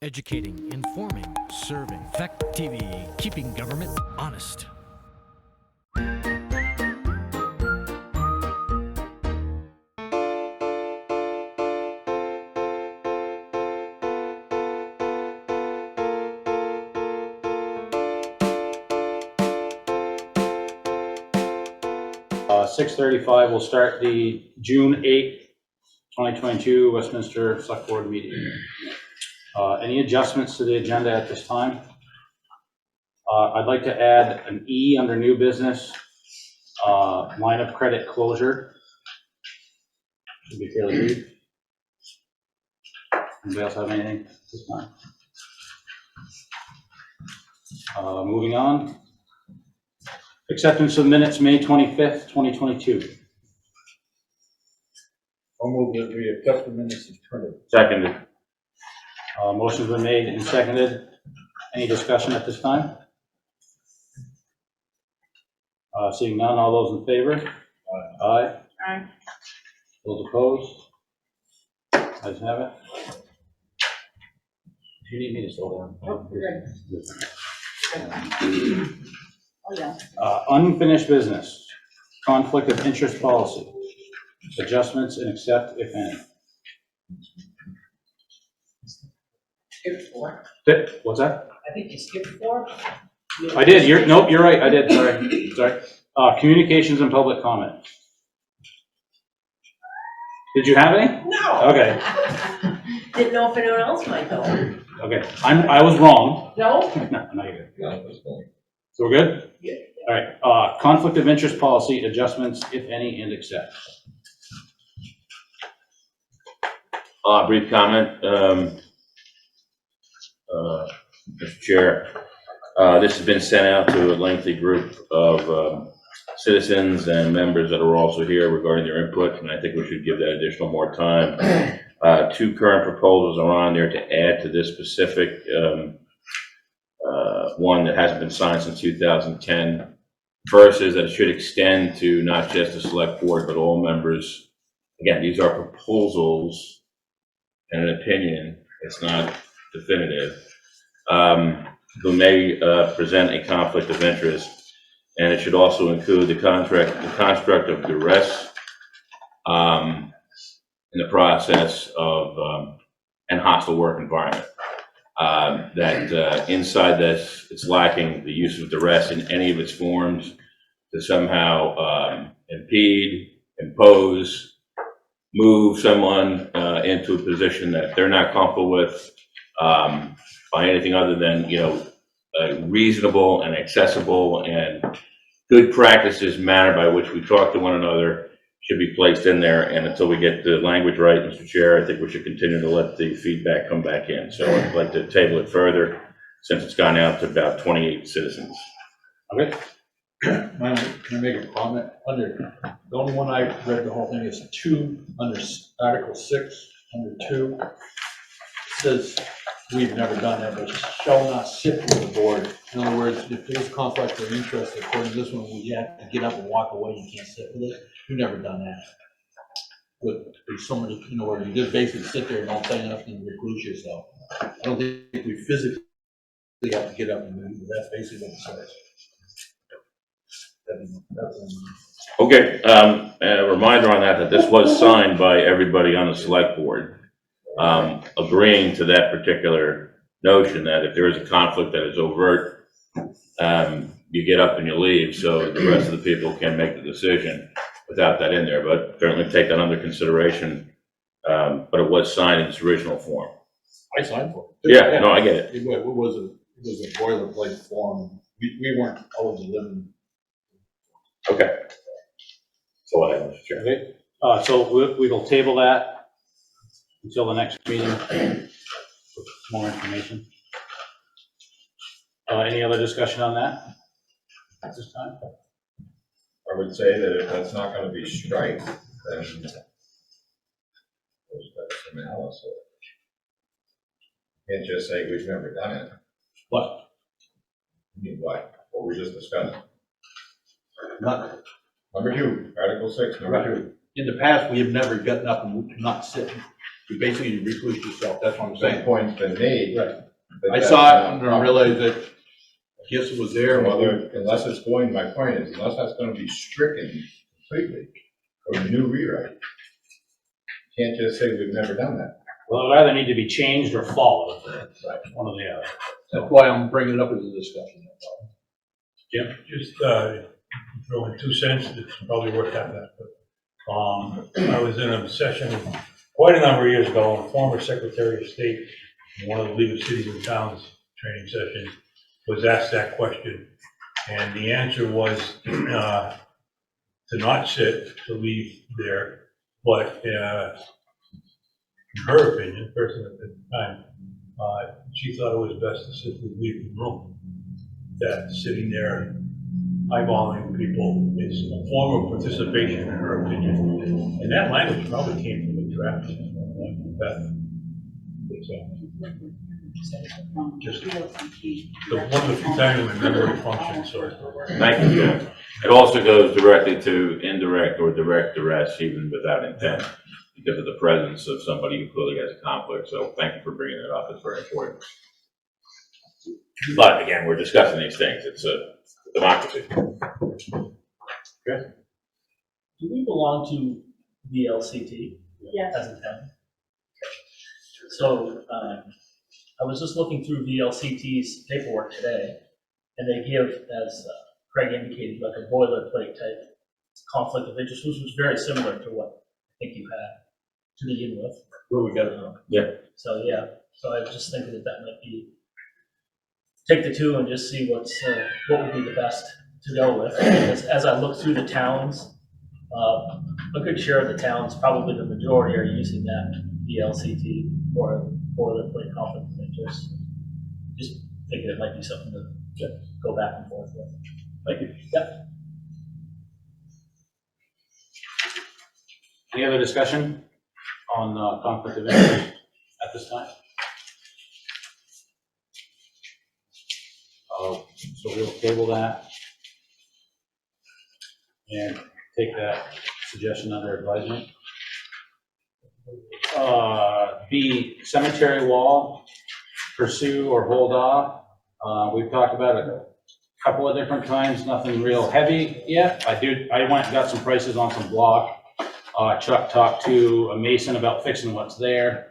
Educating, informing, serving. Fact TV, keeping government honest. Uh, 6:35, we'll start the June 8th, 2022 Westminster Select Board meeting. Any adjustments to the agenda at this time? I'd like to add an E under new business, line of credit closure. Should be fairly brief. Anybody else have anything this time? Moving on. Acceptance of minutes, May 25th, 2022. I'll move that we accept the minutes as printed. Seconded. Motion's been made and seconded. Any discussion at this time? Seeing none, all those in favor? Aye. Aye. Aye. Those opposed? Ayes have it. Do you need me to slow down? Oh, you're Oh, yeah. Unfinished business, conflict of interest policy, adjustments and accept if any. Skipped 4. What's that? I think you skipped 4. I did, nope, you're right, I did, sorry. Communications and public comment. Did you have any? No. Okay, Didn't know if anyone else might though. okay, I was wrong. No? No, no, you're good. No, that's fine. So we're good? Yeah. All right, conflict of interest policy, adjustments, if any, and accept. Brief comment, Mr. Chair. This has been sent out to a lengthy group of citizens and members that are also here regarding their input, and I think we should give that additional more time. Two current proposals are on there to add to this specific one that hasn't been signed since 2010. First is that it should extend to not just the select board, but all members. Again, these are proposals and an opinion. It's not definitive. Who may present a conflict of interest, and it should also include the construct of duress in the process of and hostile work environment. That inside this, it's lacking the use of duress in any of its forms to somehow impede, impose, move someone into a position that they're not comfortable with by anything other than, a reasonable and accessible and good practices manner by which we talk to one another should be placed in there. And until we get the language right, Mr. Chair, I think we should continue to let the feedback come back in. So I'd like to table it further since it's gone out to about 28 citizens. Okay. Can I make a comment? Under, the only one I read the whole thing is 2, under Article 6, under 2. It says, we've never done that, but shall not sit with the board. In other words, if there's conflict of interest, according to this one, we have to get up and walk away, you can't sit with it. We've never done that. With somebody, where you just basically sit there and don't say nothing and recluse yourself. I don't think we physically have to get up and move, but that's basically what it says. Okay, a reminder on that this was signed by everybody on the select board, agreeing to that particular notion that if there is a conflict that is overt, you get up and you leave, so the rest of the people can make the decision without that in there, but certainly take that under consideration. But it was signed in its original form. I signed for it. Yeah, no, I get it. It was a boilerplate form. We weren't always living. Okay. That's all I have, Mr. Chair. Okay, so we will table that until the next meeting with more information. Any other discussion on that at this time? I would say that if that's not going to be strike, then there's some analysis. You can't just say we've never done it. But I mean, what we just discussed. not, Number 2, Article 6, number 2. in the past, we have never gotten up and not sit You basically recluse yourself, that's what I'm Some saying. point's been made. Right. but I that's saw it not and I realized that, I guess it was there. So whether, unless it's going, my point is, unless that's gonna be stricken completely, or a new rewrite, you can't just say we've never done that. Well, it either need to be changed or followed, Right. one or the other. That's why I'm bringing it up as a discussion. That's all. Just throw in 2 cents, it's probably worth having that, but I was in a session quite a number of years ago, and a former Secretary of State in one of the League of Cities and Towns training sessions was asked that question, and the answer was to not sit, to leave there, but in her opinion, person at the time, she thought it was best to simply leave the room. That sitting there eyeballing people is a form of participation, in her opinion. And that language probably came from the draft. Beth. Just one of the few times my memory functions, sorry. Thank you, Jeff. It also goes directly to indirect or direct arrest, even without intent, because of the presence of somebody who clearly has a conflict. So thank you for bringing it up. It's very important. But again, we're discussing these things. It's a democracy. Do we belong to VLCT Yes. as a town? So, I was just looking through VLCT's paperwork today, and they give, as Craig indicated, like a boilerplate type conflict of interest, which was very similar to what I think you had to begin with. Where we got it. Yeah. So, yeah, so I was just thinking that that might be, take the two and just see what would be the best to go with. As I look through the towns, a good share of the towns, probably the majority, are using that VLCT for boilerplate conflict of interest. Just thinking it might be something to go back and forth with. Thank you. Yep. Any other discussion on conflict of interest at this time? So we'll table that and take that suggestion under advisement. The cemetery wall, pursue or hold off. We've talked about it a couple of different times, nothing real heavy yet. I went and got some prices on some block. Chuck talked to a mason about fixing what's there.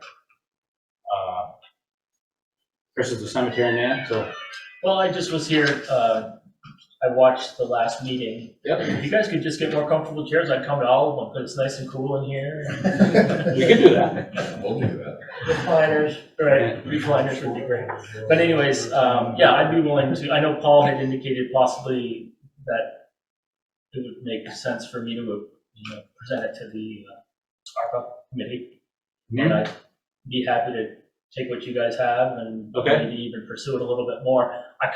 Chris is the cemetery man, so. Well, I just was here, I watched the last meeting. Yep. If you guys could just get more comfortable chairs, I'd come to all of them, because it's nice and cool in here. We can do that. We'll do that. Recliners, right, recliners would be great. But anyways, yeah, I'd be willing to, I know Paul had indicated possibly that it would make sense for me to, present it to the ARPA committee. And I'd be happy to take what you guys have and Okay. maybe even pursue it a little bit more. I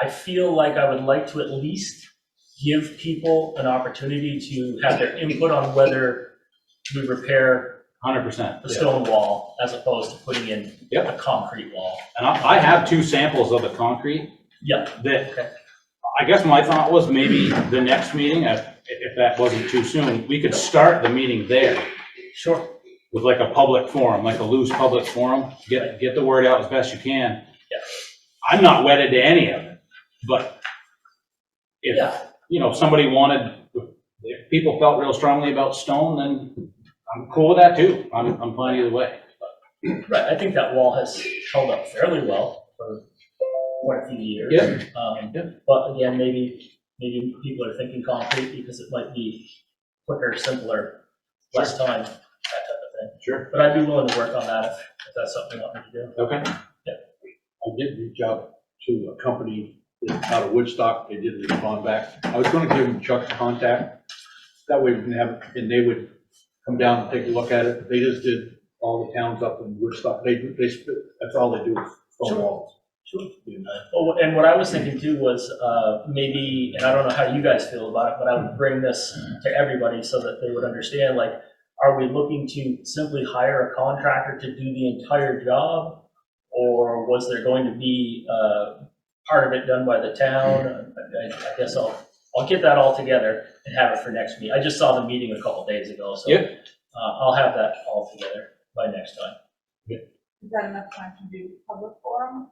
feel like I would like to at least give people an opportunity to have their input on whether we repair 100%. the stone wall as opposed to putting in Yep. a concrete wall. And I have 2 samples of the concrete Yep, that, okay. I guess my thought was maybe the next meeting, if that wasn't too soon, we could start the meeting there Sure. with like a public forum, like a loose public forum, get the word out as best you can. Yeah. I'm not wedded to any of it, but if, Yeah. somebody wanted, if people felt real strongly about stone, then I'm cool with that too. I'm fine either way. Right, I think that wall has held up fairly well for quite a few years. Yeah. But again, maybe people are thinking concrete because it might be quicker, simpler, less time, that type of thing. Sure. But I'd be willing to work on that if that's something you want me to do. Okay. I did reach out to a company out of Woodstock, they didn't respond back. I was gonna give them Chuck's contact, that way we can have, and they would come down and take a look at it. They just did all the towns up in Woodstock, that's all they do, is stone Sure. walls. Sure. Well, and what I was thinking too was maybe, and I don't know how you guys feel about it, but I would bring this to everybody so that they would understand, like, are we looking to simply hire a contractor to do the entire job? Or was there going to be part of it done by the town? I guess I'll get that all together and have it for next meeting. I just saw the meeting a couple days ago, so Yep. I'll have that all together. by next time. Is that enough time to do public forum?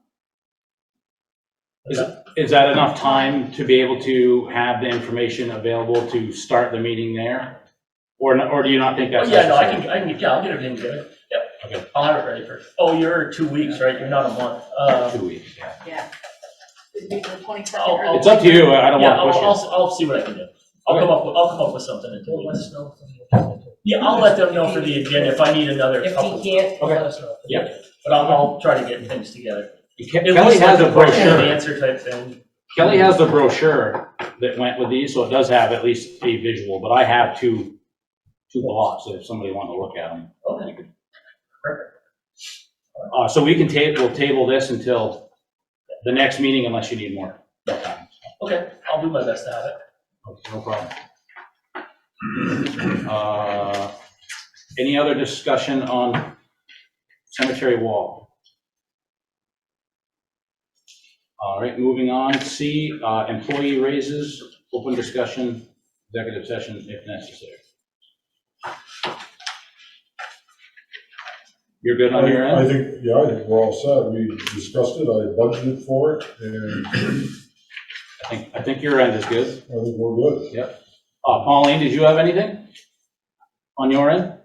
Is that enough time to be able to have the information available to start the meeting there? Or do you not think that's Yeah, no, necessary? I'll get everything together. Yep. Okay. I'll have it ready for, you're 2 weeks, right? You're not a month. 2 weeks, yeah. Yeah. It'd be the 22nd I'll- or the It's up to you, I don't Yeah, want to push it. I'll see what I can do. I'll Okay. come up with something in 2 weeks. Yeah, I'll let them know for the agenda if I need another If couple. he can't, Okay. let us know. Yep. But I'll try to get things together. At Kelly least has like a question and brochure. answer type thing. Kelly has the brochure that went with these, so it does have at least a visual, but I have two blocks if somebody wanted to look at them. Okay. Perfect. So we'll table this until the next meeting unless you need more time. Okay, I'll do my best to have it. Okay, no problem. Any other discussion on cemetery wall? All right, moving on. C, employee raises, open discussion, executive session if necessary. You're good on your I end? think we're all set. We discussed it, I budgeted for it, and I think your end is good. I think we're good. Yep. Pauline, did you have anything on your end?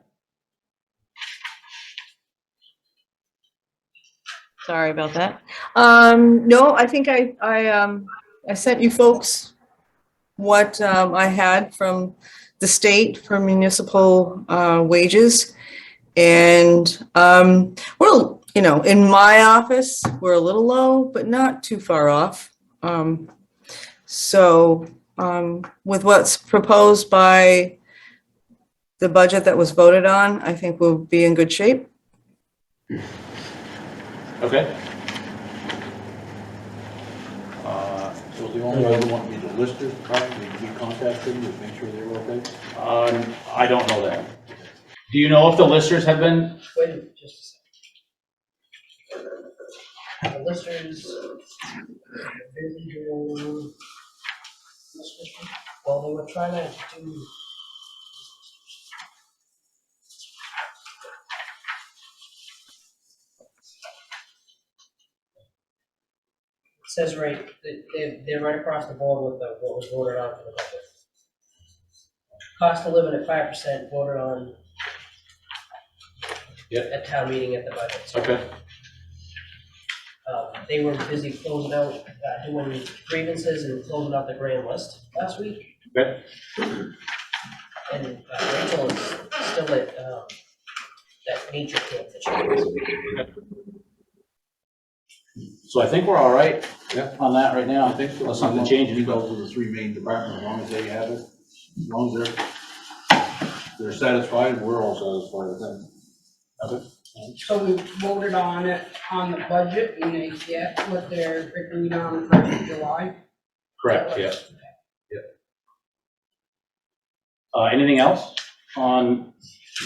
Sorry about that. No, I think I sent you folks what I had from the state for municipal wages. And well, in my office, we're a little low, but not too far off. So with what's proposed by the budget that was voted on, I think we'll be in good shape. Okay. So the only other one would be the listers, probably, we contact them to make sure they're okay? I don't know that. Do you know if the listers have been? Wait, just a second. The listers. Well, they were trying to do. It says right, they're right across the board with what was voted on for the budget. Cost of living at 5% voted on. Yep. At town meeting at the budget. So, Okay. they were busy closing out, doing grievances and closing out the grand list last week. Okay. And Rachel is still at that nature camp that she was. So I think we're all right on that right now. I think so. Unless something changes. Those are the three main departments, as long as they have it, as long as they're satisfied, we're all satisfied with them. Okay. So we voted on it, on the budget, and they get what they're agreed on for July. Correct, yeah. Anything else on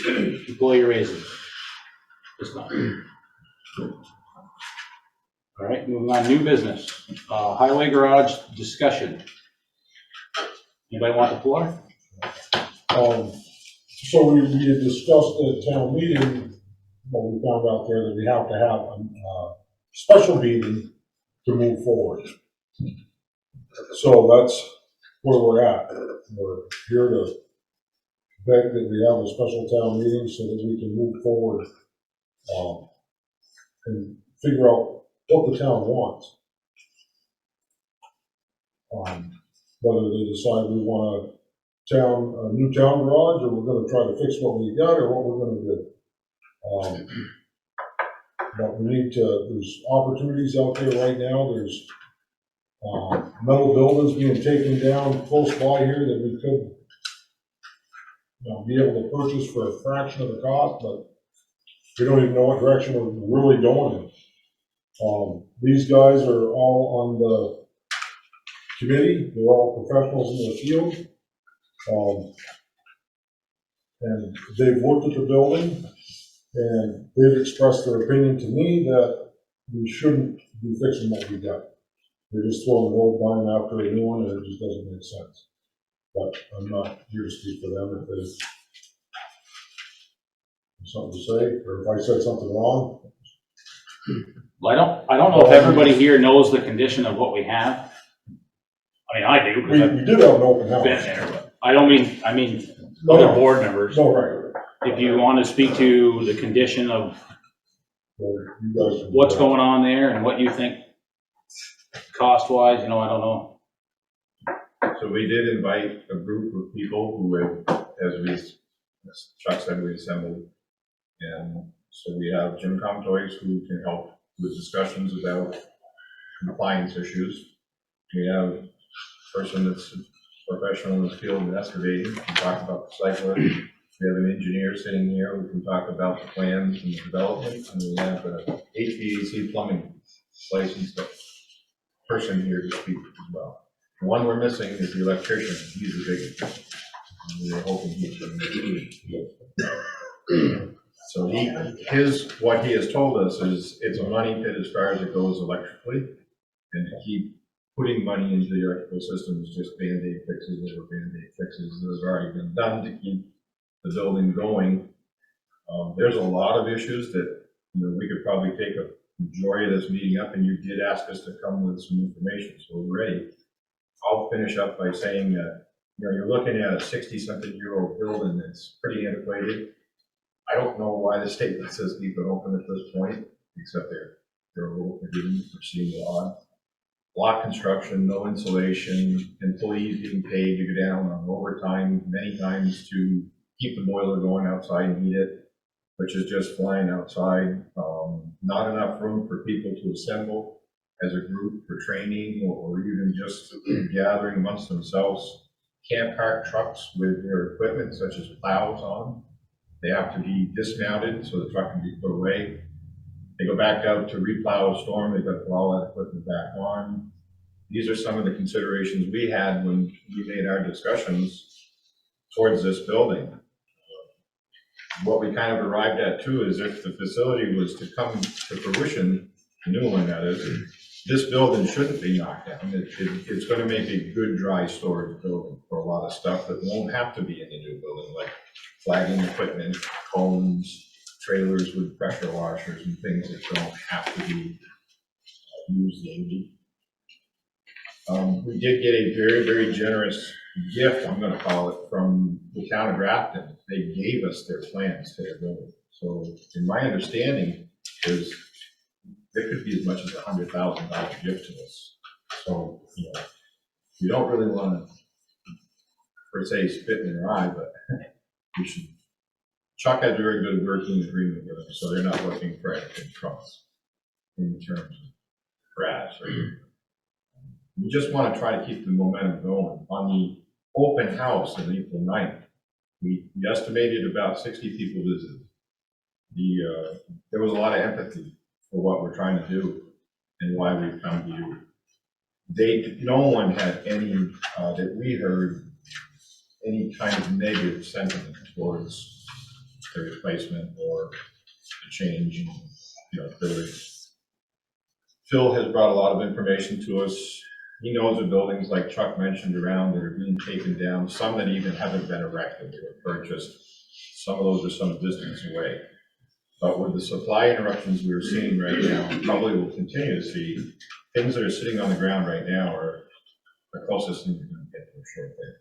employee raises? This time. All right, moving on, new business. Highway garage discussion. Anybody want the floor? So we had discussed at town meeting, well, we found out there that we have to have a special meeting to move forward. So that's where we're at. We're here to beg that we have a special town meeting so that we can move forward and figure out what the town wants. Whether they decide we want a new town garage, or we're gonna try to fix what we got, or what we're gonna do. But we need to, there's opportunities out there right now, there's metal buildings being taken down close by here that we could be able to purchase for a fraction of the cost, but we don't even know what direction we're really going in. These guys are all on the committee, they're all professionals in the field. And they've looked at the building, and they've expressed their opinion to me that we shouldn't be fixing what we got. We're just throwing an old barn after a new one, and it just doesn't make sense. But I'm not here to speak for them. If Something to say, or if I said something wrong? Well, I don't know if everybody here knows the condition of what we have. I mean, I do, We, because I've we did have an open house. been there, but I mean, No, other no. board members. No, right. If you want to speak to the condition of Well, you guys can do what's that. going on there and what you think cost-wise, I don't know. So we did invite a group of people who have, as Chuck said, we assembled. And so we have Jim Comtois, who can help with discussions about compliance issues. We have a person that's a professional in the field of excavating, can talk about the site work. We have an engineer sitting here who can talk about the plans and the development. And we have a HVAC plumbing licensed person here to speak as well. The one we're missing is the electrician. He's the biggest. We're hoping he's going to. So what he has told us is it's a money pit as far as it goes electrically, and to keep putting money into the electrical system is just Band-Aid fixes over Band-Aid fixes that have already been done to keep the building going. There's a lot of issues that, we could probably take a majority of this meeting up, and you did ask us to come with some information, so we're ready. I'll finish up by saying that, you're looking at a 60-something-year-old building that's pretty antiquated. I don't know why the state lets us keep it open at this point, except they're a little forgiving for seeing it on. Block construction, no insulation, employees being paid to go down on overtime many times to keep the boiler going outside and heat it, which is just flying outside. Not enough room for people to assemble as a group for training or even just gathering amongst themselves. Can't park trucks with their equipment such as plows on. They have to be dismounted so the truck can be put away. They go back out to replow a storm, they've got to put all that equipment back on. These are some of the considerations we had when we made our discussions towards this building. What we kind of arrived at too is if the facility was to come to fruition, the new one that is, this building shouldn't be knocked down. It's going to make a good dry storage building for a lot of stuff that won't have to be in the new building, like flagging equipment, cones, trailers with pressure washers and things that don't have to be used daily. We did get a very, very generous gift, I'm going to call it, from the town of Grafton. They gave us their plans to their building. So in my understanding is there could be as much as $100,000 gift to us. So, we don't really want to, per se, spit in their eye, but we should. Chuck had a very good working agreement with them, so they're not looking for anything from us in terms of grass or anything. We just want to try to keep the momentum going. On the open house on April 9th, we estimated about 60 people visited. There was a lot of empathy for what we're trying to do and why we've come to you. No one had any, that we heard, any kind of negative sentiment towards the replacement or the change in, buildings. Phil has brought a lot of information to us. He knows the buildings, like Chuck mentioned, around that are being taken down, some that even haven't been erected, they were purchased. Some of those are some distance away. But with the supply interruptions we're seeing right now, probably will continue to see, things that are sitting on the ground right now are the closest thing you're going to get to a short thing.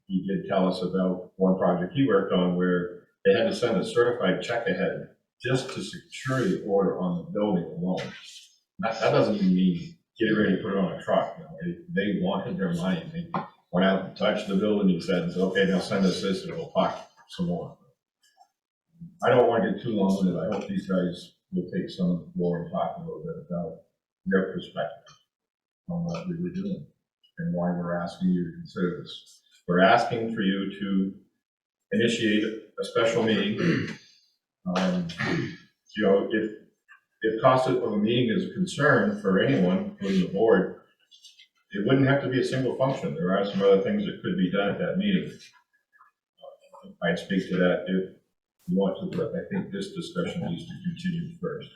He did tell us about one project he worked on where they had to send a certified check ahead just to secure the order on the building alone. That doesn't even mean get ready to put it on a truck. They wanted their money. They went out and touched the building and said, okay, now send us this and we'll talk some more. I don't want to get too long-winded. I hope these guys will take some of the floor and talk a little bit about their perspective on what we were doing and why we're asking you to consider this. We're asking for you to initiate a special meeting. If cost of a meeting is a concern for anyone, including the board, it wouldn't have to be a single function. There are some other things that could be done at that meeting. I'd speak to that if you want to, but I think this discussion needs to continue first.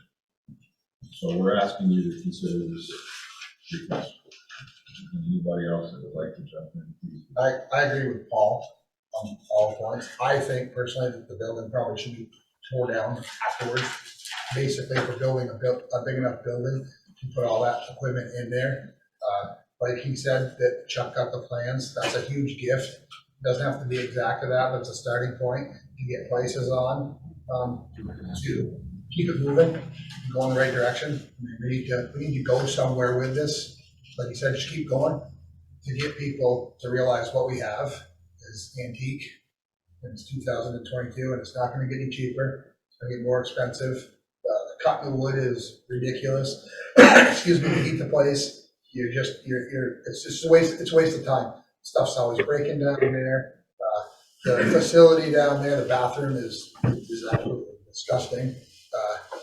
So we're asking you to consider this request. Anybody else that would like to jump in, please? I agree with Paul. all points. I think personally that the building probably should be tore down afterwards. Basically, if we're building a big enough building to put all that equipment in there. Like he said, that Chuck got the plans, that's a huge gift. Doesn't have to be exactly that, but it's a starting point to get prices on, to keep it moving, go in the right direction. We need to go somewhere with this. Like you said, just keep going to get people to realize what we have is antique. And it's 2022 and it's not gonna get any cheaper. It's gonna get more expensive. The cutting of wood is ridiculous. Excuse me, to heat the place. It's just a waste, it's a waste of time. Stuff's always breaking down there. The facility down there, the bathroom is absolutely disgusting.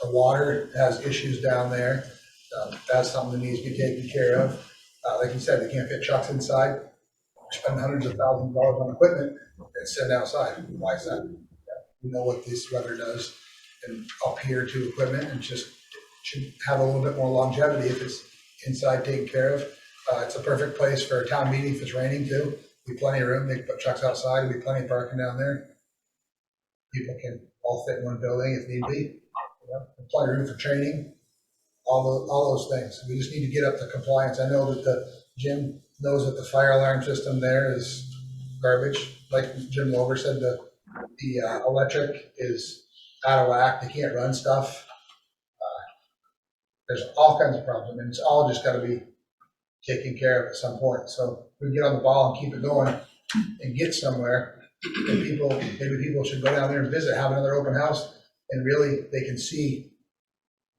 The water has issues down there. That's something that needs to be taken care of. Like you said, they can't fit trucks inside. Spend hundreds of thousands of dollars on equipment and sitting outside. Why is that? We know what this weather does. And up here to equipment and just should have a little bit more longevity if it's inside taken care of. It's a perfect place for a town meeting if it's raining too. Be plenty of room. They can put trucks outside. There'll be plenty of parking down there. People can all fit in one building if need be. Plenty of room for training. All those things. We just need to get up to compliance. I know that the Jim knows that the fire alarm system there is garbage. Like Jim Lover said, the electric is out of whack. They can't run stuff. There's all kinds of problems. I mean, it's all just got to be taken care of at some point. So we get on the ball and keep it going and get somewhere. And maybe people should go down there and visit, have another open house, and really they can see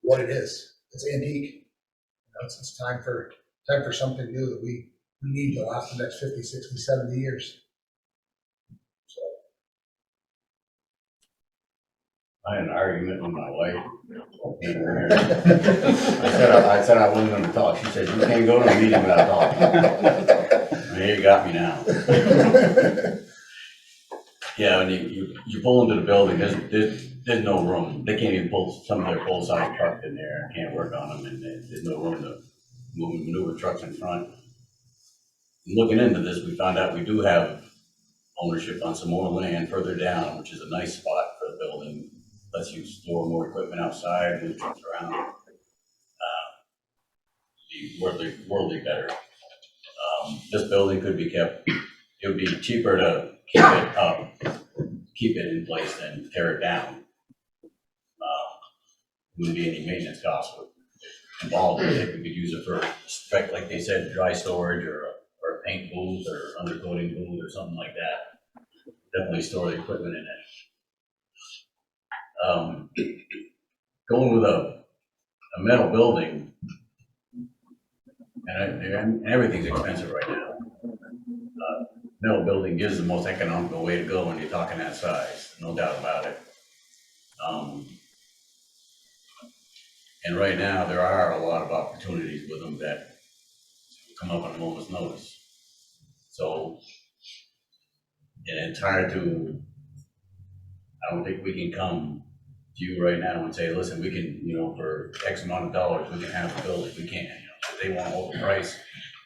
what it is. It's antique. It's time for something new that we need to last the next 50, 60, 70 years. So. I had an argument with my wife. I said I wasn't gonna talk. She said, you can't go to a meeting without talking. And here you got me now. Yeah, when you pull into the building, there's no room. They can't even pull some of their full-size trucks in there. Can't work on them, and there's no room to move and maneuver trucks in front. And looking into this, we found out we do have ownership on some more land further down, which is a nice spot for the building. Lets you store more equipment outside, move trucks around. Be worldly better. This building could be kept. It would be cheaper to keep it up, keep it in place than tear it down. Wouldn't be any maintenance costs involved with it. We could use it for, like they said, dry storage or a paint booth or undercoating booth or something like that. Definitely store the equipment in it. Going with a metal building, and everything's expensive right now. Metal building is the most economical way to go when you're talking that size, no doubt about it. And right now, there are a lot of opportunities with them that come up on a moment's notice. So, and it's hard to, I don't think we can come to you right now and say, listen, we can, for X amount of dollars, we can have a building. We can't, if they want overprice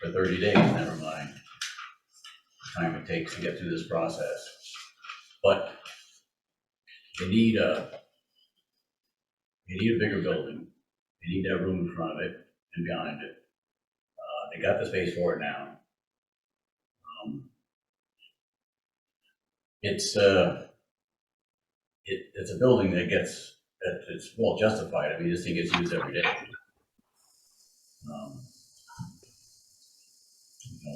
for 30 days, never mind the time it takes to get through this process. But they need a bigger building. They need to have room in front of it and behind it. They got the space for it now. It's a building it's well justified. I mean, this thing gets used every day.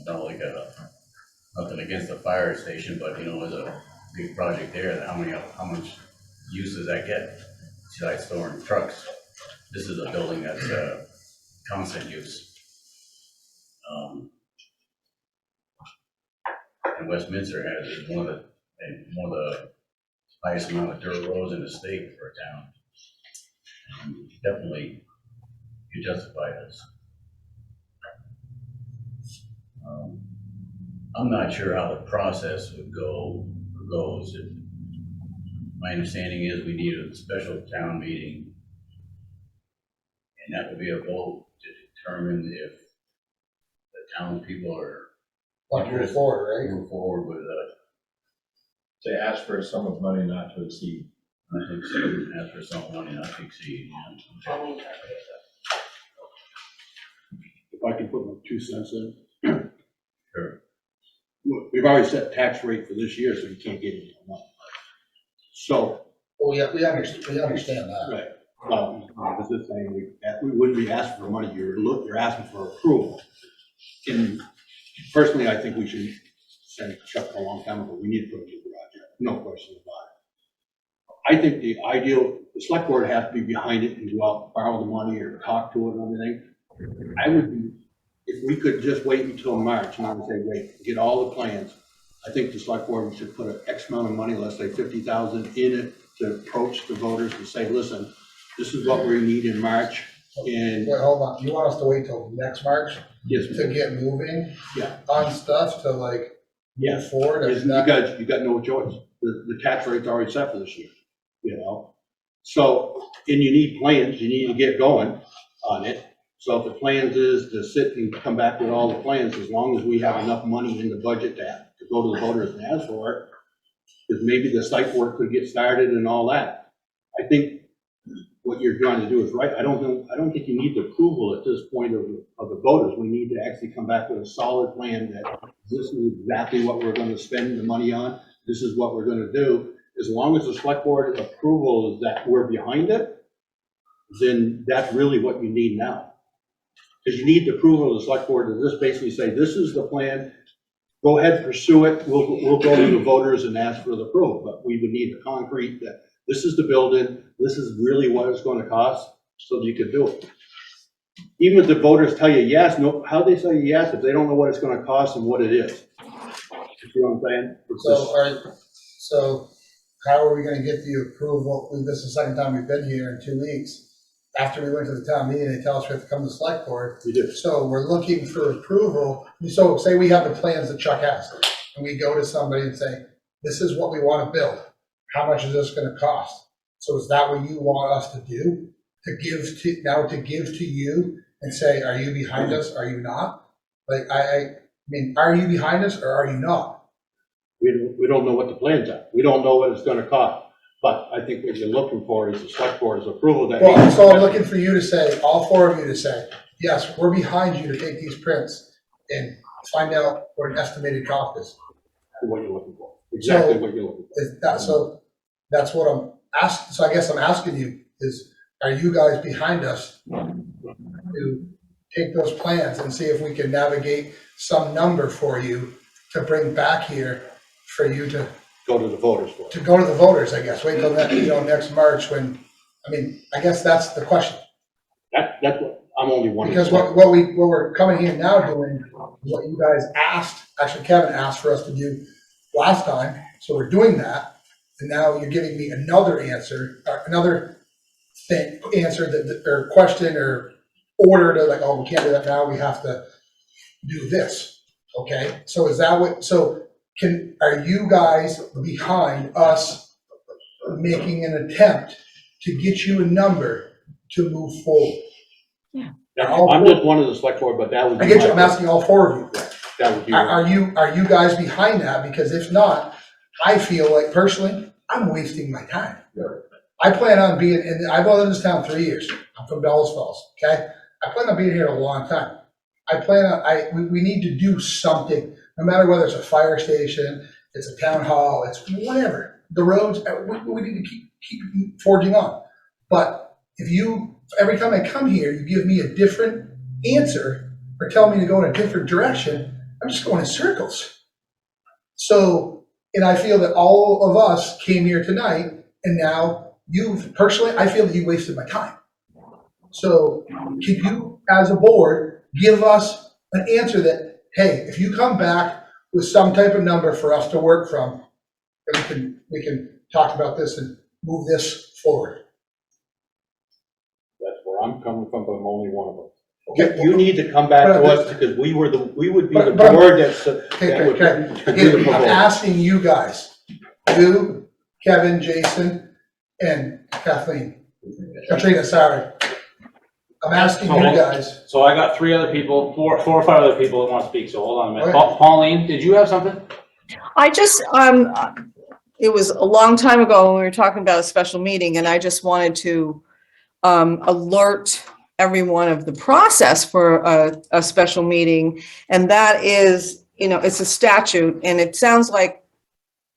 Not like nothing against the fire station, but there's a big project there. How much use does that get? Besides storing trucks, this is a building that's constant use. And Westminster has one of the highest amount of dirt roads in the state for a town. Definitely, you justify this. I'm not sure how the process goes. My understanding is we need a special town meeting, and that will be a vote to determine if the town people are Want to move forward, right? move forward with Say ask for a sum of money not to exceed. I think so, as for some money not to exceed, yeah. If I can put my 2 cents in. Sure. We've already set tax rate for this year, so you can't get any more money. So, Well, yeah, we understand that. right, this is saying we wouldn't be asking for money, you're asking for approval. And personally, I think we should send Chuck a long time ago, we need to put a new garage in, no question about it. I think the select board has to be behind it and go out, borrow the money or talk to it and everything. I would be, if we could just wait until March, and I would say, wait, get all the plans. I think the select board should put an X amount of money, let's say 50,000 in it to approach the voters and say, listen, this is what we need in March. And Wait, hold on, you want us to wait till next March yes, to get moving yeah, on stuff to like yeah. move forward? Yes, Is that- you got no choice. The tax rate's already set for this year, you know? So, and you need plans, you need to get going on it. So if the plans is to sit and come back with all the plans, as long as we have enough money in the budget to go to the voters and ask for it, because maybe the site work could get started and all that. I think what you're trying to do is right. I don't think you need the approval at this point of the voters. We need to actually come back with a solid plan that this is exactly what we're going to spend the money on. This is what we're going to do. As long as the select board approval is that we're behind it, then that's really what you need now. Because you need the approval of the select board to just basically say, this is the plan, go ahead, pursue it, we'll go to the voters and ask for the approval, but we would need the concrete that this is the building, this is really what it's gonna cost, so that you could do it. Even if the voters tell you yes, no, how they tell you yes if they don't know what it's gonna cost and what it is? You know what I'm saying? It's So, just- all right, so how are we gonna get the approval? This is the second time we've been here in 2 weeks. After we went to the town meeting, they tell us we have to come to the select board. We do. So we're looking for approval. So say we have the plans that Chuck has, and we go to somebody and say, this is what we want to build. How much is this gonna cost? So is that what you want us to do? To give to you and say, are you behind us? Are you not? Like, I mean, are you behind us or are you not? We don't know what the plans are. We don't know what it's gonna cost. But I think what you're looking for is the select board's approval that. Well, so I'm looking for you to say, all four of you to say, yes, we're behind you to take these prints and find out what an estimated cost is. What you're looking for. Exactly So- what you're looking for. Is that, so that's what I'm asking, so I guess I'm asking you is, are you guys behind us to take those plans and see if we can navigate some number for you to bring back here for you to Go to the voters for it. go to the voters, I guess, wait till next March when, I mean, I guess that's the question. That's what, I'm only one. Because what we're coming here now doing, what you guys asked, actually Kevin asked for us to do last time, so we're doing that. And now you're giving me another answer, another answer or question or order to like, oh, we can't do that now, we have to do this, okay? So is that what, are you guys behind us making an attempt to get you a number to move forward? Now, I'm just one of the select board, but that would be. I get you, I'm my- asking all four of you. That would be. Are you guys behind that? Because if not, I feel like personally, I'm wasting my time. I plan on being, and I've lived in this town 3 years. I'm from Bellows Falls, okay? I plan on being here a long time. We need to do something, no matter whether it's a fire station, it's a town hall, it's whatever. The roads, we need to keep forging on. But every time I come here, you give me a different answer or tell me to go in a different direction, I'm just going in circles. So, and I feel that all of us came here tonight and now I feel that you wasted my time. So can you, as a board, give us an answer that, hey, if you come back with some type of number for us to work from, then we can talk about this and move this forward. That's where I'm coming from, but I'm only one of them. Okay. You need to come back to But- us because we would be the But- board that's. Okay. Again, I'm asking you guys, you, Kevin, Jason, and Kathleen. Katrina, sorry. I'm asking you guys. So I got 3 other people, four or 5 other people that want to speak, so hold on a minute. Okay. Pauline, did you have something? I just, it was a long time ago when we were talking about a special meeting, and I just wanted to alert everyone of the process for a special meeting. And that is, it's a statute, and it sounds like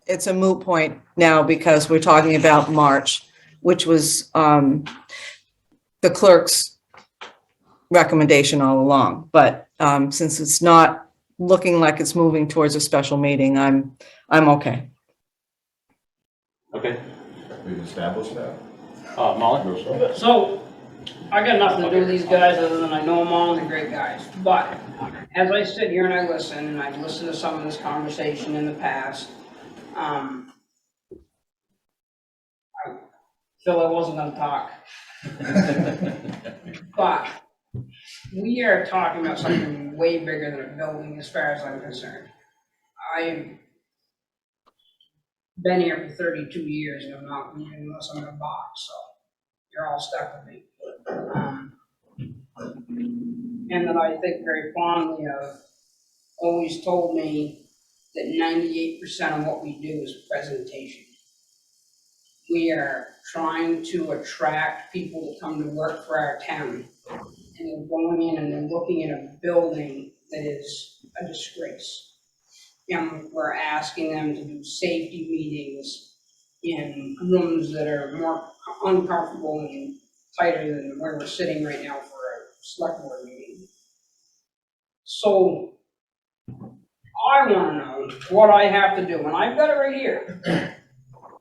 it's a moot point now because we're talking about March, which was the clerk's recommendation all along. But since it's not looking like it's moving towards a special meeting, I'm okay. Okay, We've established that. Molly? So, I got nothing to do with these guys other than I know them all and they're great guys. But as I sit here and I listen, and I've listened to some of this conversation in the past, I feel I wasn't gonna talk. But we are talking about something way bigger than a building as far as I'm concerned. I've been here for 32 years and I'm not leaving unless I'm in a box, so you're all stuck with me. And that I think very fondly of, always told me that 98% of what we do is presentation. We are trying to attract people to come to work for our town. And they're going in and they're looking at a building that is a disgrace. And we're asking them to do safety meetings in rooms that are more uncomfortable and tighter than where we're sitting right now for a select board meeting. So I wanna know what I have to do, and I've got it right here.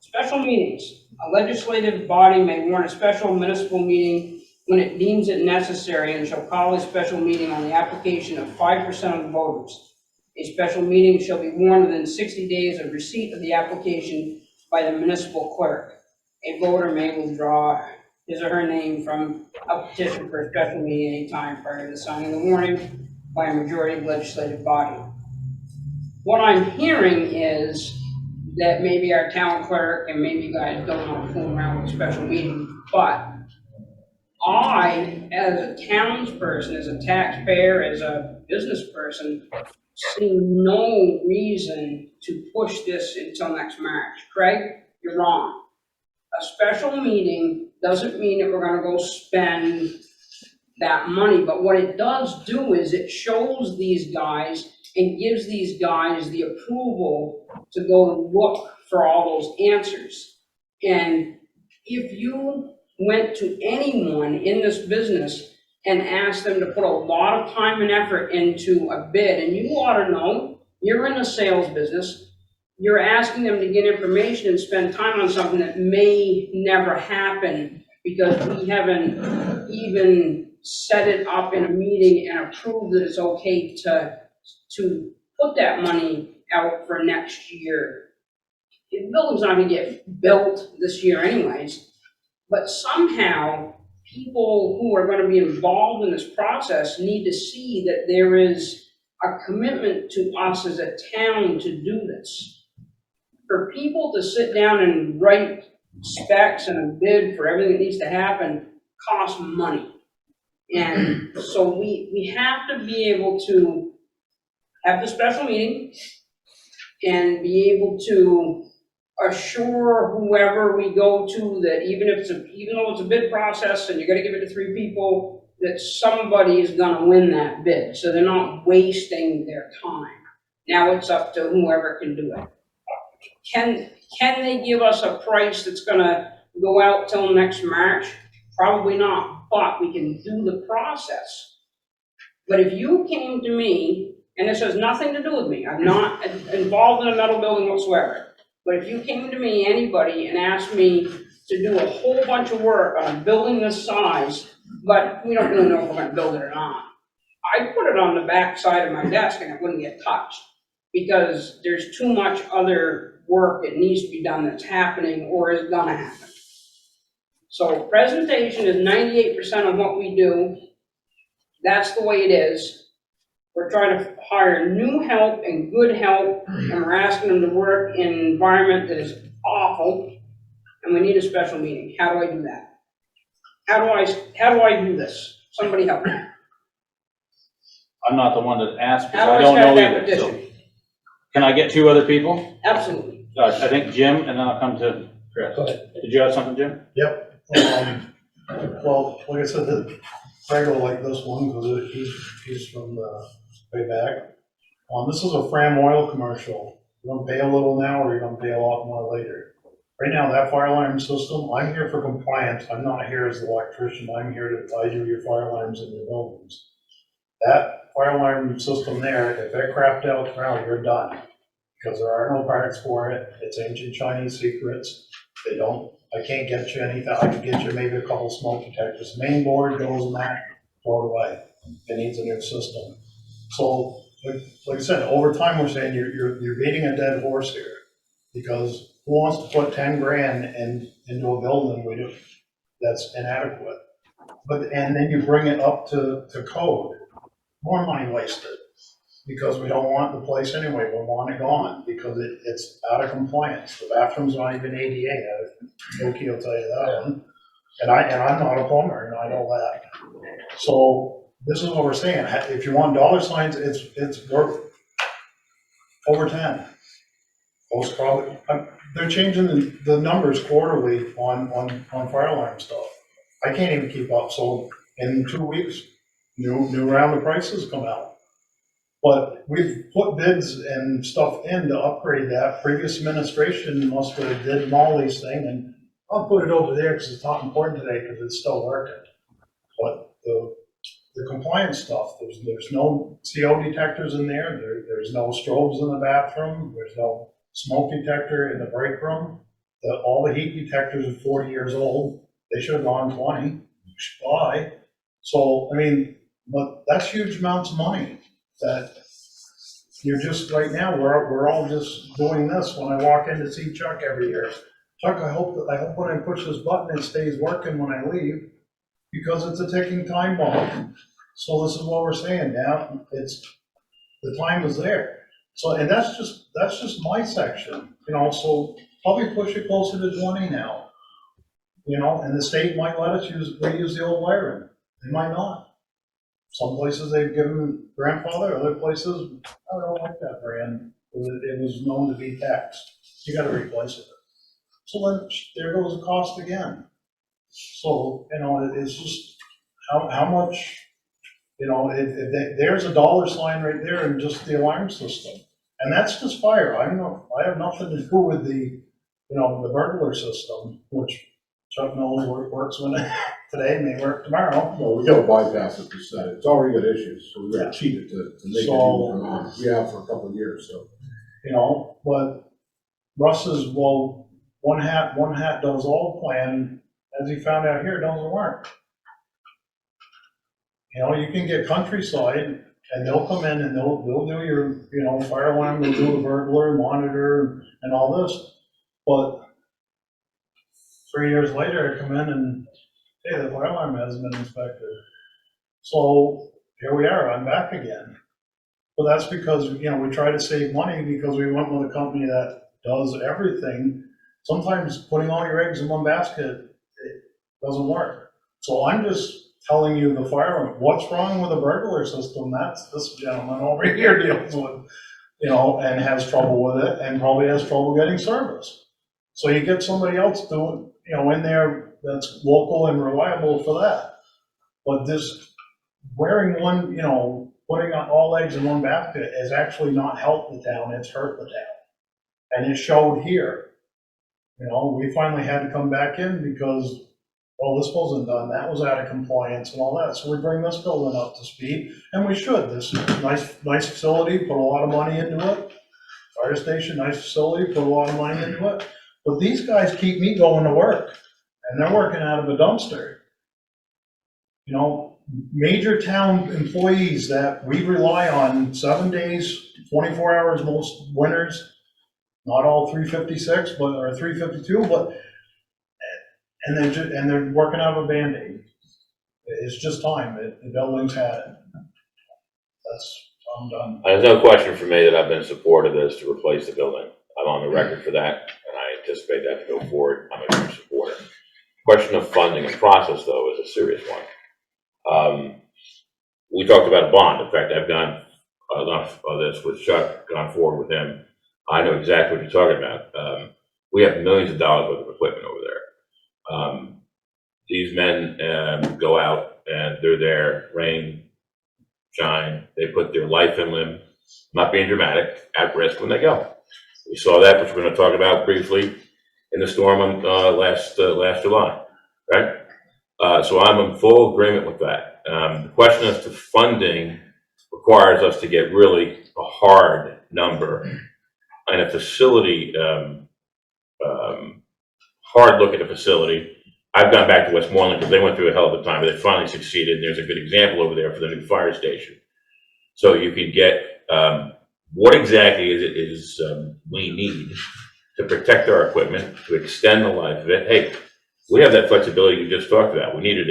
Special meetings. A legislative body may warn a special municipal meeting when it deems it necessary and shall call a special meeting on the application of 5% of the voters. A special meeting shall be warned within 60 days of receipt of the application by the municipal clerk. A voter may withdraw his or her name from a petition for a special meeting anytime prior to the signing of the warning by a majority of the legislative body. What I'm hearing is that maybe our town clerk and maybe you guys don't want to fool around with a special meeting, but I, as a townsperson, as a taxpayer, as a business person, see no reason to push this until next March. Craig, you're wrong. A special meeting doesn't mean that we're gonna go spend that money, but what it does do is it shows these guys and gives these guys the approval to go look for all those answers. And if you went to anyone in this business and asked them to put a lot of time and effort into a bid, and you ought to know, you're in the sales business, you're asking them to get information and spend time on something that may never happen because we haven't even set it up in a meeting and approved that it's okay to put that money out for next year. The building's not gonna get built this year anyways, but somehow people who are gonna be involved in this process need to see that there is a commitment to us as a town to do this. For people to sit down and write specs and a bid for everything that needs to happen costs money. And so we have to be able to have the special meeting and be able to assure whoever we go to that even though it's a bid process and you're gonna give it to 3 people, that somebody is gonna win that bid, so they're not wasting their time. Now it's up to whoever can do it. Can they give us a price that's gonna go out till next March? Probably not, but we can do the process. But if you came to me, and this has nothing to do with me, I'm not involved in a metal building whatsoever, but if you came to me, anybody, and asked me to do a whole bunch of work on a building this size, but we don't really know if we're gonna build it or not, I'd put it on the back side of my desk and it wouldn't get touched, because there's too much other work that needs to be done that's happening or is gonna happen. So presentation is 98% of what we do. That's the way it is. We're trying to hire new help and good help, and we're asking them to work in an environment that is awful, and we need a special meeting. How do I do that? How do I do this? Somebody help me. I'm not the one that asked, because How I do I don't start know that either, so. petition? Can I get 2 other people? Absolutely. I think Jim, and then I'll come to Chris. Go ahead. Did you have something, Jim? Yep. Well, like I said, the Prego like this one, because he's from the way back. This is a Fram oil commercial. You're gonna pay a little now, or you're gonna pay a lot more later. Right now, that fire alarm system, I'm here for compliance. I'm not here as the electrician. I'm here to, I do your fire alarms in your buildings. That fire alarm system there, if it crapped out tomorrow, you're done. Because there are no parts for it. It's ancient Chinese secrets. They don't, I can't get you anything. I could get you maybe a couple smoke detectors. Main board goes in that, throw it away. It needs a new system. So, like I said, over time, we're saying you're beating a dead horse here. Because who wants to put 10 grand into a building that's inadequate? And then you bring it up to code, more money wasted. Because we don't want the place anyway, we want it gone, because it's out of compliance. The bathroom's not even ADA, Loki will tell you that one. And I'm not a plumber, and I know that. So this is what we're saying, if you want dollar signs, it's worth over 10. Most probably, they're changing the numbers quarterly on fire alarm stuff. I can't even keep up, so in 2 weeks, new round of prices come out. But we've put bids and stuff in to upgrade that. Previous administration must have did Molly's thing, and I'll put it over there because it's not important today because it's still working. But the compliance stuff, there's no CO detectors in there. There's no strobes in the bathroom. There's no smoke detector in the break room. All the heat detectors are 40 years old. They should have gone 20. You should buy. So, I mean, but that's huge amounts of money that you're just, right now, we're all just doing this when I walk in to see Chuck every year. Chuck, I hope when I push this button, it stays working when I leave, because it's a ticking time bomb. So this is what we're saying now, the time is there. So, and that's just my section, so probably push it closer to 20 now. And the state might let us reuse the old wiring. They might not. Some places they've given grandfather, other places, I don't like that brand. It was known to be taxed. You gotta replace it. So then there goes the cost again. So, it's just how much, there's a dollar sign right there in just the alarm system. And that's just fire. I have nothing to do with the burglar system, which Chuck knows works when today, may work tomorrow. No, we gotta bypass it to set it. It's already got issues, so we gotta cheat it to make it even, we have for a couple of years, so. But Russ is, well, one hat does all plan, as he found out here, it doesn't work. You can get Countryside, and they'll come in and they'll do your, fire alarm, they'll do a burglar, monitor, and all this. But 3 years later, I come in and, hey, the fire alarm hasn't been inspected. So here we are, I'm back again. Well, that's because, we try to save money because we went with a company that does everything. Sometimes putting all your eggs in one basket, it doesn't work. So I'm just telling you what's wrong with the burglar system. That's this gentleman over here deals with, and has trouble with it and probably has trouble getting service. So you get somebody else doing, in there that's local and reliable for that. But this wearing one, putting on all eggs in one basket has actually not helped the town, it's hurt the town. And it showed here. We finally had to come back in because, well, this wasn't done, that was out of compliance and all that. So we bring this building up to speed, and we should. This is a nice facility, put a lot of money into it. Fire station, nice facility, put a lot of money into it. But these guys keep me going to work, and they're working out of a dumpster. Major town employees that we rely on 7 days, 24 hours most winters, not all 356, or 352, and they're working out of a Band-Aid. It's just time. The building's had it. I'm done. There's no question for me that I've been supportive of this to replace the building. I'm on the record for that, and I anticipate that to go forward. I'm a huge supporter. Question of funding and process, though, is a serious one. We talked about a bond. In fact, I've done enough of this with Chuck, gone forward with him. I know exactly what you're talking about. We have millions of dollars worth of equipment over there. These men go out and they're there, rain, shine, they put their life and limb, not being dramatic, at risk when they go. We saw that, which we're going to talk about briefly in the storm on last July, right? So I'm in full agreement with that. The question as to funding requires us to get really a hard number and a facility, hard look at a facility. I've gone back to Westmoreland because they went through a hell of a time, but they finally succeeded. There's a good example over there for the new fire station. So you can get what exactly is we need to protect our equipment, to extend the life of it. Hey, we have that flexibility you just talked about. We needed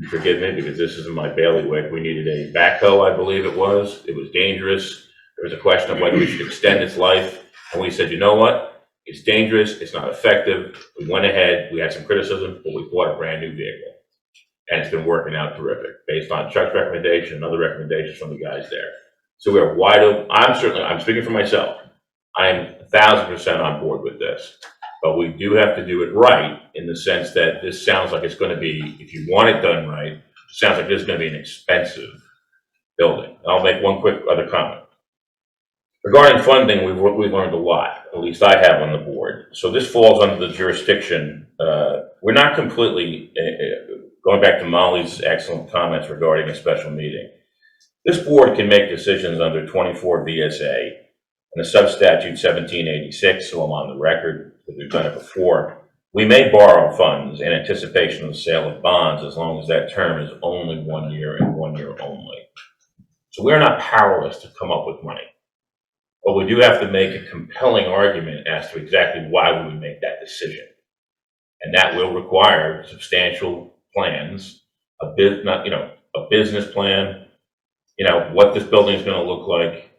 forgive me because this isn't my bailiwick, we needed a backhoe, I believe it was. It was dangerous. There was a question of whether we should extend its life. And we said, you know what? It's dangerous, it's not effective. We went ahead, we had some criticism, but we bought a brand new vehicle. And it's been working out terrific based on Chuck's recommendation and other recommendations from the guys there. So we're wide open. I'm speaking for myself. I'm 1,000% on board with this. But we do have to do it right in the sense that this sounds like it's going to be, if you want it done right, it sounds like this is going to be an expensive building. I'll make one quick other comment. Regarding funding, we've learned a lot, at least I have on the board. So this falls under the jurisdiction. We're not completely, going back to Molly's excellent comments regarding a special meeting. This board can make decisions under 24 VSA and the substatute 1786, so I'm on the record, because we've done it before. We may borrow funds in anticipation of the sale of bonds as long as that term is only 1 year and 1 year only. So we're not powerless to come up with money. But we do have to make a compelling argument as to exactly why we would make that decision. And that will require substantial plans, a business plan, what this building is going to look like,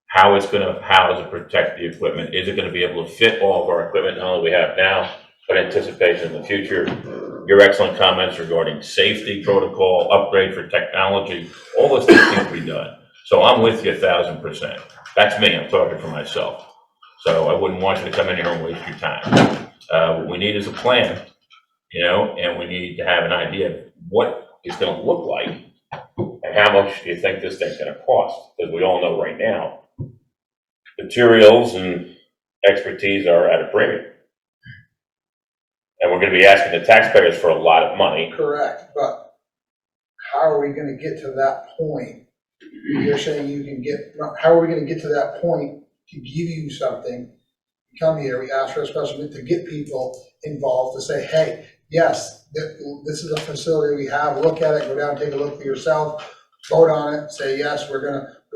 how does it protect the equipment? Is it going to be able to fit all of our equipment, not only we have now, but anticipation in the future? Your excellent comments regarding safety protocol, upgrade for technology, all those things need to be done. So I'm with you 1,000%. That's me, I'm talking for myself. So I wouldn't want you to come in here and waste your time. What we need is a plan, and we need to have an idea of what it's going to look like and how much do you think this thing's going to cost? Because we all know right now, materials and expertise are at a premium. And we're going to be asking the taxpayers for a lot of money. Correct, but how are we gonna get to that point? You're saying how are we gonna get to that point to give you something? We come here, we ask for a special meeting to get people involved, to say, hey, yes, this is a facility we have, look at it, go down, take a look for yourself, vote on it, say, yes, we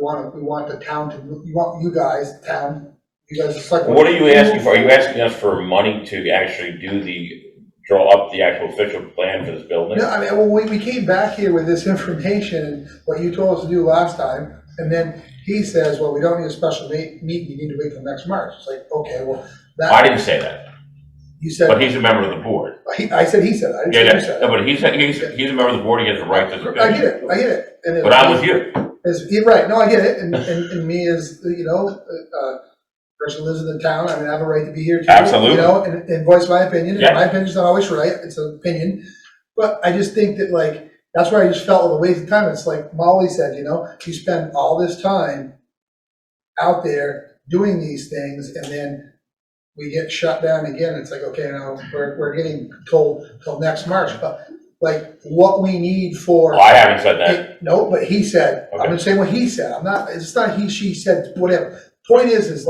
want the town to, you guys, it's like. What are you asking for? Are you asking us for money to actually draw up the actual official plan for this building? No, I mean, well, we came back here with this information, what you told us to do last time, and then he says, well, we don't need a special meeting, you need to wait till next March. It's like, okay, well, I didn't say that. You said. But he's a member of the board. I said he said, I didn't say you said. No, but he's a member of the board, he has a right to. I get it. But I'm with you. Right, no, I get it, and me as, person who lives in the town, I mean, I have a right to be here too. Absolutely. And voice my opinion, Yeah. and my opinion's not always right, it's an opinion. But I just think that that's where I just felt with a waste of time, it's like Molly said, you spend all this time out there doing these things, and then we get shut down again, it's like, okay, now we're getting told till next March, but what we need for. Oh, I haven't said that. No, but he said, Okay. I'm gonna say what he said, it's not he, she said, whatever. Point is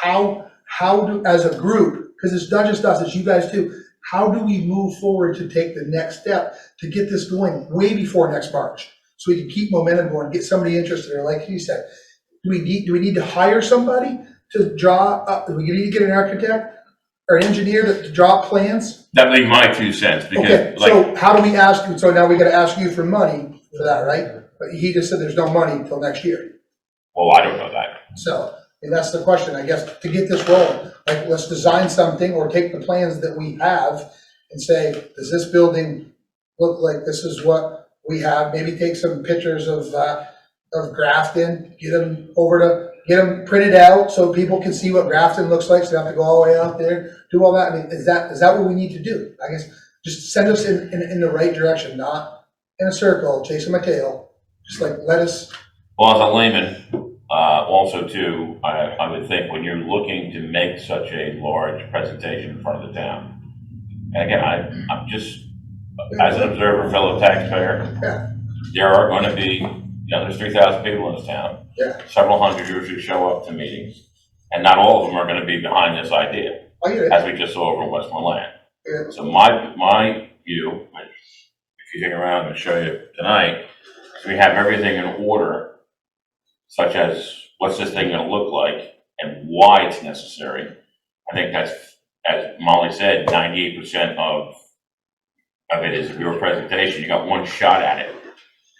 how do, as a group, because it's not just us, it's you guys too, how do we move forward to take the next step to get this going way before next March? So we can keep momentum going, get somebody interested, or like you said, do we need to hire somebody to draw up, do we need to get an architect or an engineer to draw up plans? That would be my 2 cents, because Okay, so how do we ask you, so now we gotta ask you for money for that, right? But he just said there's no money until next year. well, I don't know that. So, and that's the question, I guess, to get this rolling. Let's design something or take the plans that we have and say, does this building look like this is what we have? Maybe take some pictures of Grafton, get them over to get them printed out so people can see what Grafton looks like, so they don't have to go all the way out there, do all that. I mean, is that what we need to do? I guess, just send us in the right direction, not in a circle, chasing my tail. Just like, let us, Well, as a layman, also too, I would think when you're looking to make such a large presentation in front of the town, and again, I'm just, as an observer, fellow taxpayer, Yeah. there are going to be, there's 3,000 people in this town. Yeah. Several hundred usually show up to meetings, and not all of them are going to be behind this idea, I get it. as we just saw over in Westmoreland. Yeah. So my view, which if you hang around and show you tonight, is we have everything in order, such as what's this thing going to look like and why it's necessary. I think that's, as Molly said, 98% of it is your presentation. You got one shot at it.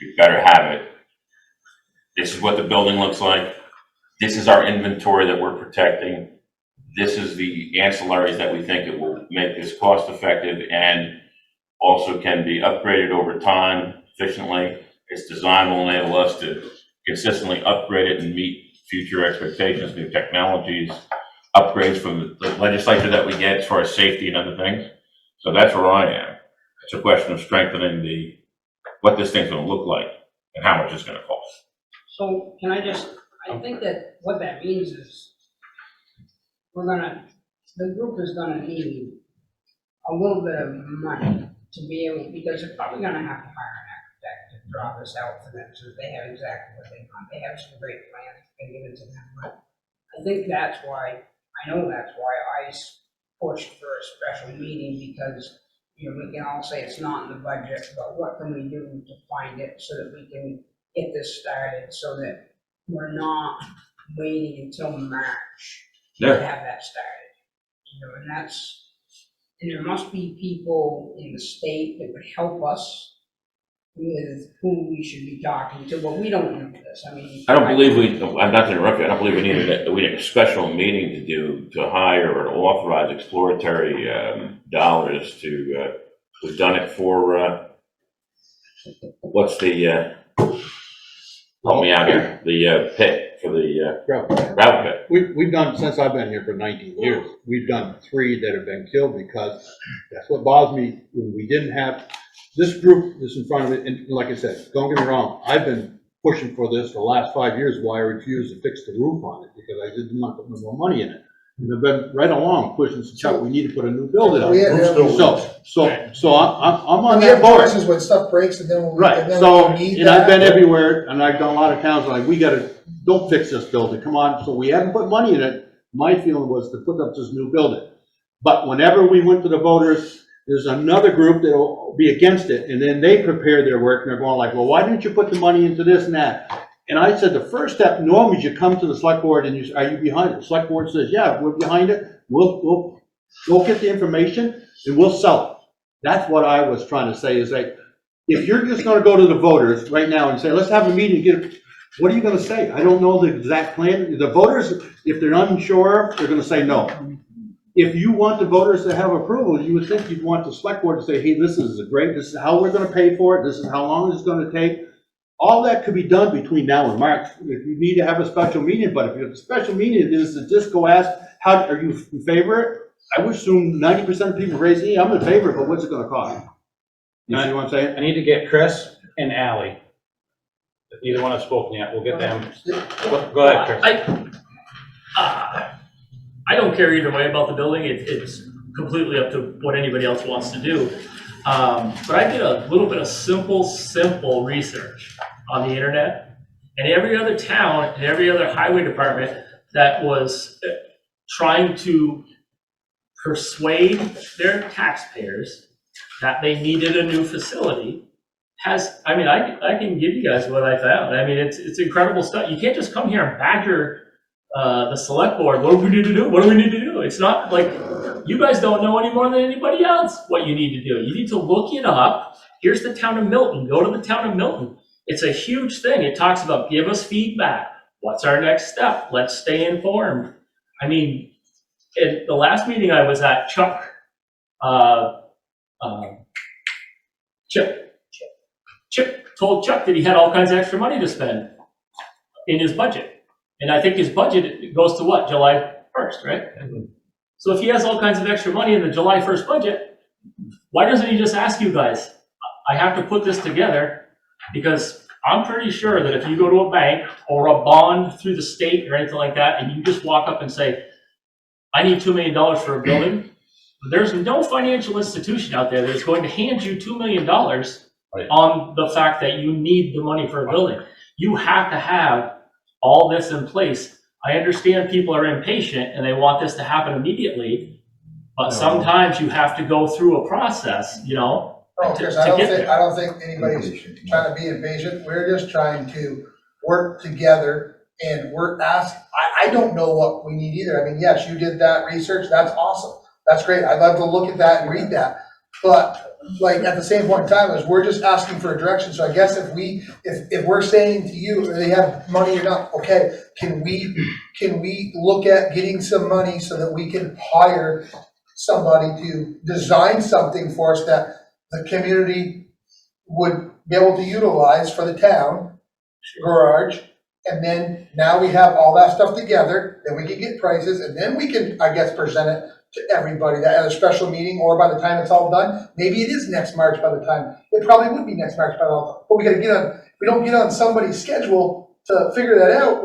You better have it. This is what the building looks like. This is our inventory that we're protecting. This is the ancillaries that we think it will make this cost effective and also can be upgraded over time efficiently. Its design will enable us to consistently upgrade it and meet future expectations, new technologies, upgrades from the legislature that we get as far as safety and other things. So that's where I am. It's a question of strengthening what this thing's going to look like and how much it's going to cost. So can I think that what that means is the group is gonna need a little bit of money to be able, because they're probably gonna have to hire an architect to draw this out for them so they have exactly what they want. They have some great plans and give it to them, but I think that's why I pushed for a special meeting, because we can all say it's not in the budget, but what can we do to find it so that we can get this started, so that we're not waiting until March to have that started. And there must be people in the state that would help us with who we should be talking to, but we don't know this. I don't believe I'm not to interrupt you, I don't believe we need a special meeting to hire or to authorize exploratory dollars to, we've done it for, what's the, help me out here, the pit for the gravel pit. We've done, since I've been here for 19 years, we've done 3 that have been killed, because that's what bothers me, when we didn't have, this group is in front of it, and like I said, don't get me wrong, I've been pushing for this for the last 5 years, why I refused to fix the roof on it, because I didn't want to put more money in it. And I've been right along pushing, Chuck, we need to put a new building up. So I'm on that board. We have when stuff breaks and then Right, and then so, we need and that. I've been everywhere, and I've done a lot of towns, like, don't fix this building, come on, so we haven't put money in it. My feeling was to put up this new building. But whenever we went to the voters, there's another group that'll be against it, and then they prepare their work, and they're going like, well, why didn't you put the money into this and that? And I said, the first step normally is you come to the select board and you, are you behind it? The select board says, yeah, we're behind it, we'll get the information and we'll sell it. That's what I was trying to say, is like, if you're just gonna go to the voters right now and say, let's have a meeting, what are you gonna say? I don't know the exact plan. The voters, if they're unsure, they're gonna say no. If you want the voters to have approval, you would think you'd want the select board to say, hey, this is this is how we're gonna pay for it, this is how long it's gonna take. All that could be done between now and March. If you need to have a special meeting, but if you have a special meeting, is to just go ask, how, are you in favor? I would assume 90% of people raise, I'm in favor, but what's it gonna cost? You see what I'm saying? I need to get Chris and Ally. If neither one have spoken yet, we'll get them. Go ahead, Chris. I don't care either way about the building. It's completely up to what anybody else wants to do. But I did a little bit of simple research on the internet, and every other town and every other highway department that was trying to persuade their taxpayers that they needed a new facility has, I can give you guys what I found. It's incredible stuff. You can't just come here and badger the select board. What do we need to do? What do we need to do? It's not like, you guys don't know any more than anybody else what you need to do. You need to look it up. Here's the town of Milton. Go to the town of Milton. It's a huge thing. It talks about, give us feedback. What's our next step? Let's stay informed. At the last meeting I was at, Chip told Chuck that he had all kinds of extra money to spend in his budget. And I think his budget goes to what, July 1st, right? So if he has all kinds of extra money in the July 1st budget, why doesn't he just ask you guys, I have to put this together, because I'm pretty sure that if you go to a bank or a bond through the state or anything like that, and you just walk up and say, I need $2 million for a building, there's no financial institution out there that's going to hand you $2 million on the fact that you need the money for a building. You have to have all this in place. I understand people are impatient and they want this to happen immediately, but sometimes you have to go through a process, you know, Oh, to Chris, get there. I don't think anybody's trying to be impatient. We're just trying to work together and I don't know what we need either. I mean, yes, you did that research. That's awesome. That's great. I'd love to look at that and read that. But like at the same point in time, as we're just asking for a direction. So I guess if we're saying to you, they have money or not, okay, can we look at getting some money so that we can hire somebody to design something for us that the community would be able to utilize for the town garage? And then now we have all that stuff together, then we can get prices, and then we can, I guess, present it to everybody that at a special meeting, or by the time it's all done. Maybe it is next March by the time. It probably would be next March by all. But we gotta if we don't get on somebody's schedule to figure that out,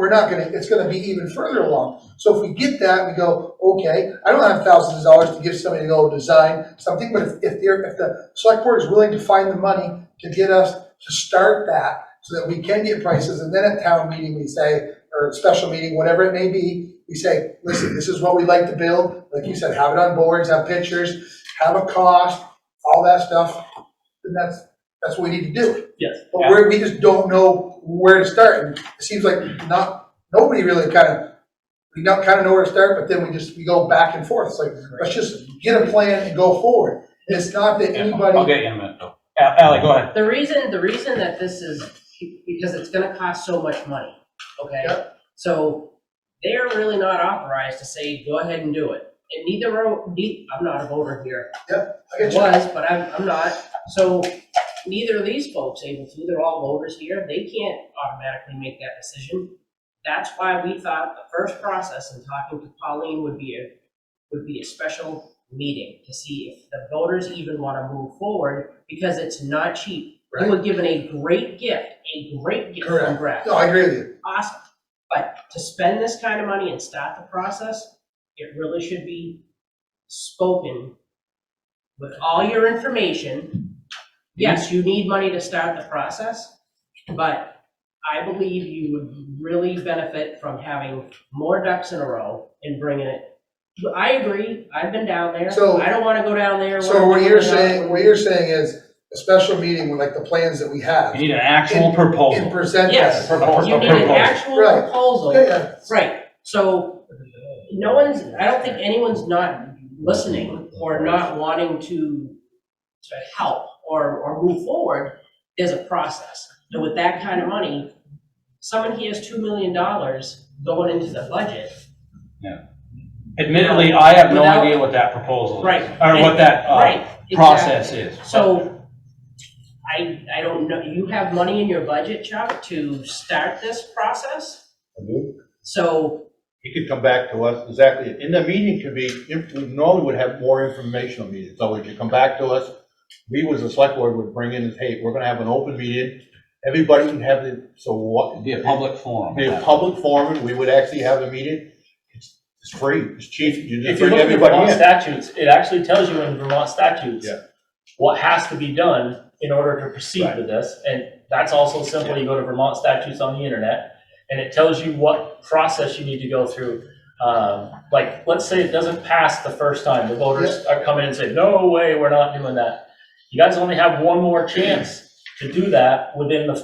it's gonna be even further along. So if we get that, we go, okay, I don't have thousands of dollars to give somebody to go design something, but if the select board is willing to find the money to get us to start that, so that we can get prices, and then at town meeting we say, or special meeting, whatever it may be, we say, listen, this is what we'd like to build. Like you said, have it on boards, have pictures, have a cost, all that stuff. And that's what we need to do. Yes. But we just don't know where to start. And it seems like nobody really we kind of know where to start, but then we go back and forth. It's like, let's just get a plan and go forward. And it's not that anybody. I'll get you in a minute though. Ally, go ahead. The reason that this is, because it's gonna cost so much money, okay? Yep. So they're really not authorized to say, go ahead and do it. And I'm not a voter here. Yep, I I get you. was, but I'm not. So neither of these folks able to. They're all voters here. They can't automatically make that decision. That's why we thought the first process in talking to Pauline would be a special meeting to see if the voters even want to move forward, because it's not cheap. Right. You were given a great gift Correct. from Brad. No, I agree with you. Awesome. But to spend this kind of money and start the process, it really should be spoken with all your information. Yes, you need money to start the process, but I believe you would really benefit from having more ducks in a row and bringing it. I agree. I've been down there. So- I don't want to go down there. So what you're saying is a special meeting with like the plans that we have. You need an actual proposal. And present Yes, that. you need an actual Right. proposal. Yeah. Right, so I don't think anyone's not listening or not wanting to help or move forward. There's a process. And with that kind of money, someone hears $2 million going into the budget. Yeah. Admittedly, I have no Without- idea what that proposal is. Right. Or what that Right, process exactly. is. So I don't know, you have money in your budget, Chuck, to start this process? I do. So, He could come back to us, exactly, in the meeting could be, we normally would have more informational meetings, so would you come back to us? We, as a select board, would bring in, hey, we're gonna have an open meeting, everybody can have It'd be a public forum. be a public forum, and we would actually have a meeting. It's free, it's cheap, you just If you bring look at the everybody Vermont in. statutes, it actually tells you in Vermont statutes Yeah. what has to be done in order to proceed Right. with this. And that's also simple. You go to Vermont statutes on the internet, and it tells you what process you need to go through. Like, let's say it doesn't pass the first time. The voters are coming and say, no way, we're not doing that. You guys only have one more chance to do that within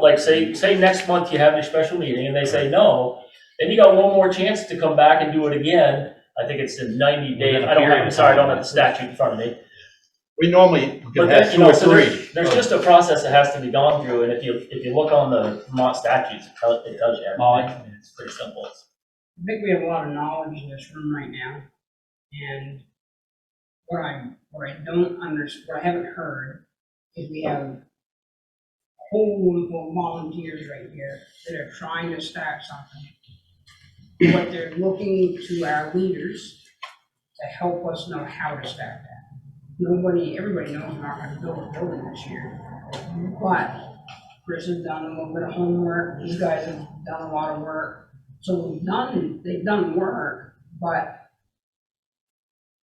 like say next month you have your special meeting and they say no, then you got one more chance to come back and do it again. I think it's in 90 days. I don't have the statute in front of me. We normally But can then, have two or so three. there's just a process that has to be gone through, and if you look on the Vermont statutes, it tells you everything. It's pretty simple. I think we have a lot of knowledge in this room right now, and what I don't understand, what I haven't heard, is we have a whole room full of volunteers right here that are trying to start something. but they're looking to our leaders to help us know how to stack that. Everybody knows we're not gonna build a building this year, but Chris has done a little bit of homework, these guys have done a lot of work. So they've done work, but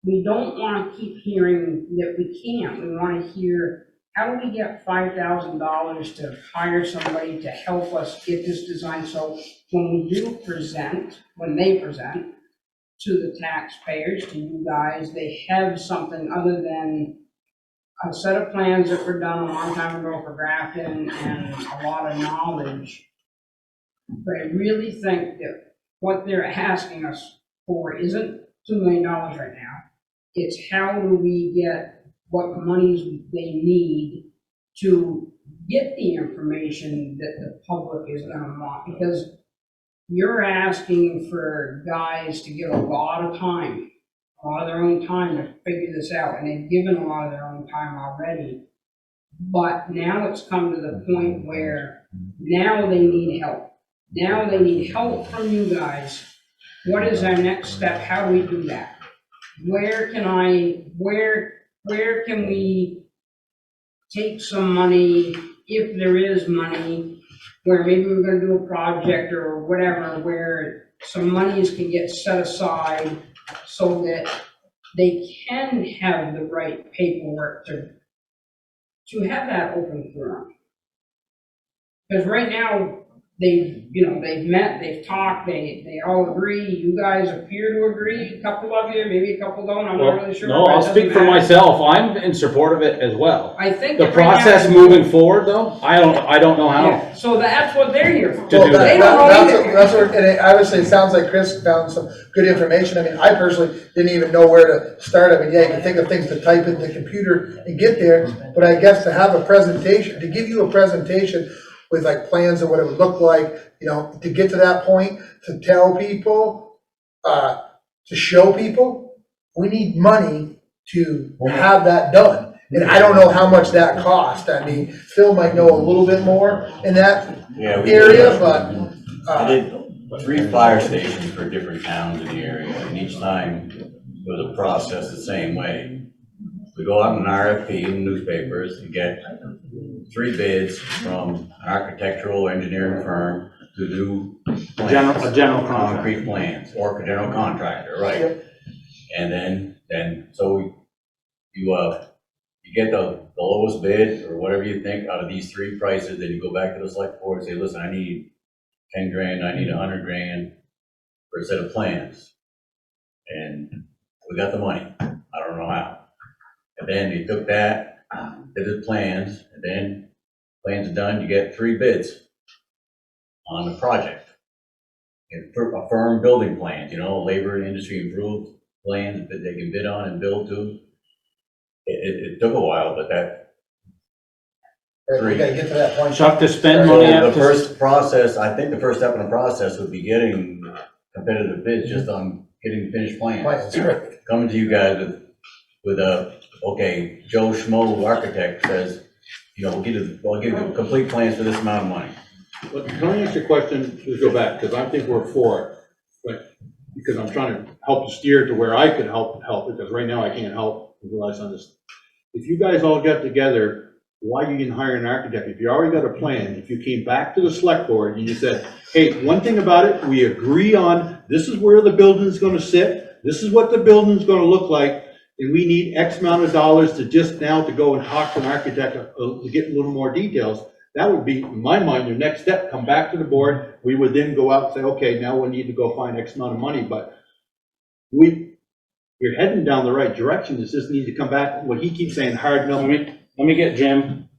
we don't wanna keep hearing that we can't. We wanna hear, how do we get $5,000 to hire somebody to help us get this design? So when we do present, when they present to the taxpayers, to you guys, they have something other than a set of plans that were done a long time ago for Grafton and a lot of knowledge. But I really think that what they're asking us for isn't $2 million right now. It's how do we get what monies they need to get the information that the public is gonna want. Because you're asking for guys to give a lot of time, a lot of their own time to figure this out, and they've given a lot of their own time already. But now it's come to the point where now they need help. Now they need help from you guys. What is our next step? How do we do that? Where can we take some money, if there is money, where maybe we're gonna do a project or whatever, where some monies can get set aside so that they can have the right paperwork to have that open forum. Because right now, they've met, they've talked, they all agree, you guys appear to agree, a couple of you, maybe a couple don't, I'm not really sure. No, but it I'll doesn't speak for matter. myself. I'm in support of it as well. I think The that right now- process moving forward, though, I don't know how. Yeah, so that's what they're here for. To do They don't know either. That's what, and obviously, it sounds like Chris found some good information. I mean, I personally didn't even know where to start. I mean, yeah, you can think of things to type into the computer and get there, but I guess to have a presentation, to give you a presentation with like plans of what it would look like, to get to that point, to tell people, to show people, we need money to have that done. And I don't know how much that cost. I mean, Phil might know a little bit more in that area, but. I did 3 fire stations for different towns in the area, and each time it was a process the same way. We go out in an RFP in the newspapers to get 3 bids from an architectural engineering firm to do plans, A general concrete plans, or a general contractor, right? And then so you get the lowest bid or whatever you think out of these 3 prices, then you go back to the select board and say, listen, I need 10 grand, I need 100 grand for a set of plans. And we got the money. I don't know how. And then they took that, did the plans, and then plans are done, you get 3 bids on the project. And a firm building plans, labor and industry improved plans that they can bid on and build to. It took a while, but that. We gotta get to that point. Chuck, to spend money. The first process, I think the first step in the process would be getting competitive bids just on getting finished plans. Coming to you guys with okay, Joe Schmo, architect, says, we'll give you complete plans for this amount of money. But can I ask you a question, to go back, because I think we're for it, but, because I'm trying to help steer to where I could help, because right now I can't help realize on this. If you guys all got together, why you didn't hire an architect? If you already got a plan, if you came back to the select board and you said, hey, one thing about it, we agree on, this is where the building's gonna sit, this is what the building's gonna look like, and we need X amount of dollars to just now to go and talk to an architect to get a little more details. That would be, in my mind, your next step, come back to the board. We would then go out and say, okay, now we need to go find X amount of money, but you're heading down the right direction. It just needs to come back, what he keeps saying, hard enough. Let me get Jim,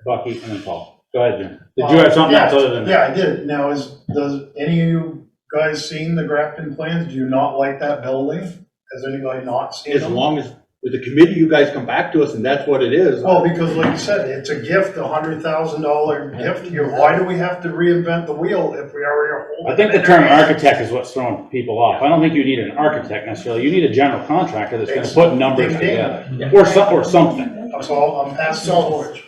Bucky, and then Paul. Go ahead, Jim. Did you have something else other than that? Yeah, I did. Now, does any of you guys seen the Grafton plans? Do you not like that building? Has anybody not seen As them? long as, with the committee, you guys come back to us and that's what it is. Well, because like you said, it's a gift, $100,000 gift here. Why do we have to reinvent the wheel if we already are holding? I think the term architect is what's throwing people off. I don't think you need an architect necessarily. You need a general contractor that's gonna put numbers together. Or something. So I'm passing the torch.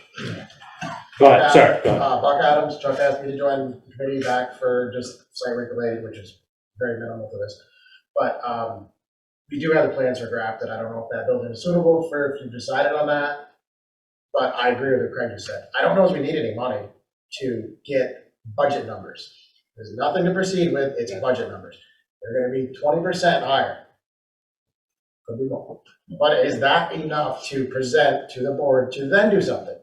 Go ahead, sorry, go ahead. Buck Adams, Chuck asked me to join the committee back for just site regulated, which is very minimal to this. But, we do have the plans for Grafton. I don't know if that building is suitable for, if you decided on that. But I agree with what Craig just said. I don't know if we need any money to get budget numbers. There's nothing to proceed with, it's budget numbers. They're gonna be 20% higher. Could be more. But is that enough to present to the board to then do something?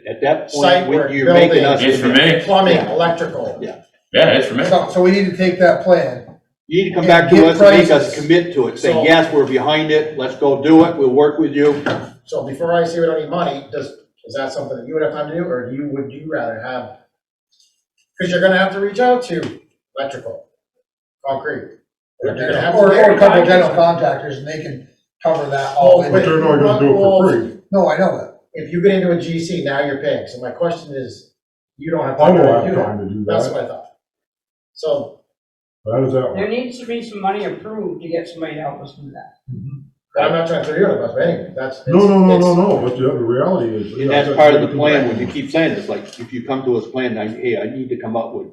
At that Site point, work, you're making us. It's for me. Plumbing, electrical. Yeah. Yeah, it's for me. So we need to take that plan. You need to come back to us and make us commit to it, say, So- yes, we're behind it, let's go do it, we'll work with you. So before I say we don't need money, is that something that you would have time to do, or would you rather have? Because you're gonna have to reach out to electrical, concrete. You're gonna have to Or get a couple of general contractors, and they can cover that all in. But they're not gonna do it for free. No, I know that. If you get into a GC, now you're paying. So my question is, you don't have I time don't to have do time that. to do That's that. what I thought. So, How does that There work? needs to be some money approved to get somebody to help us do that. I'm not trying to throw you under the bus, but anyway, that's. No, but the reality is. And that's part of the plan, when you keep saying this, like, if you come to us plan, hey, I need to come up with,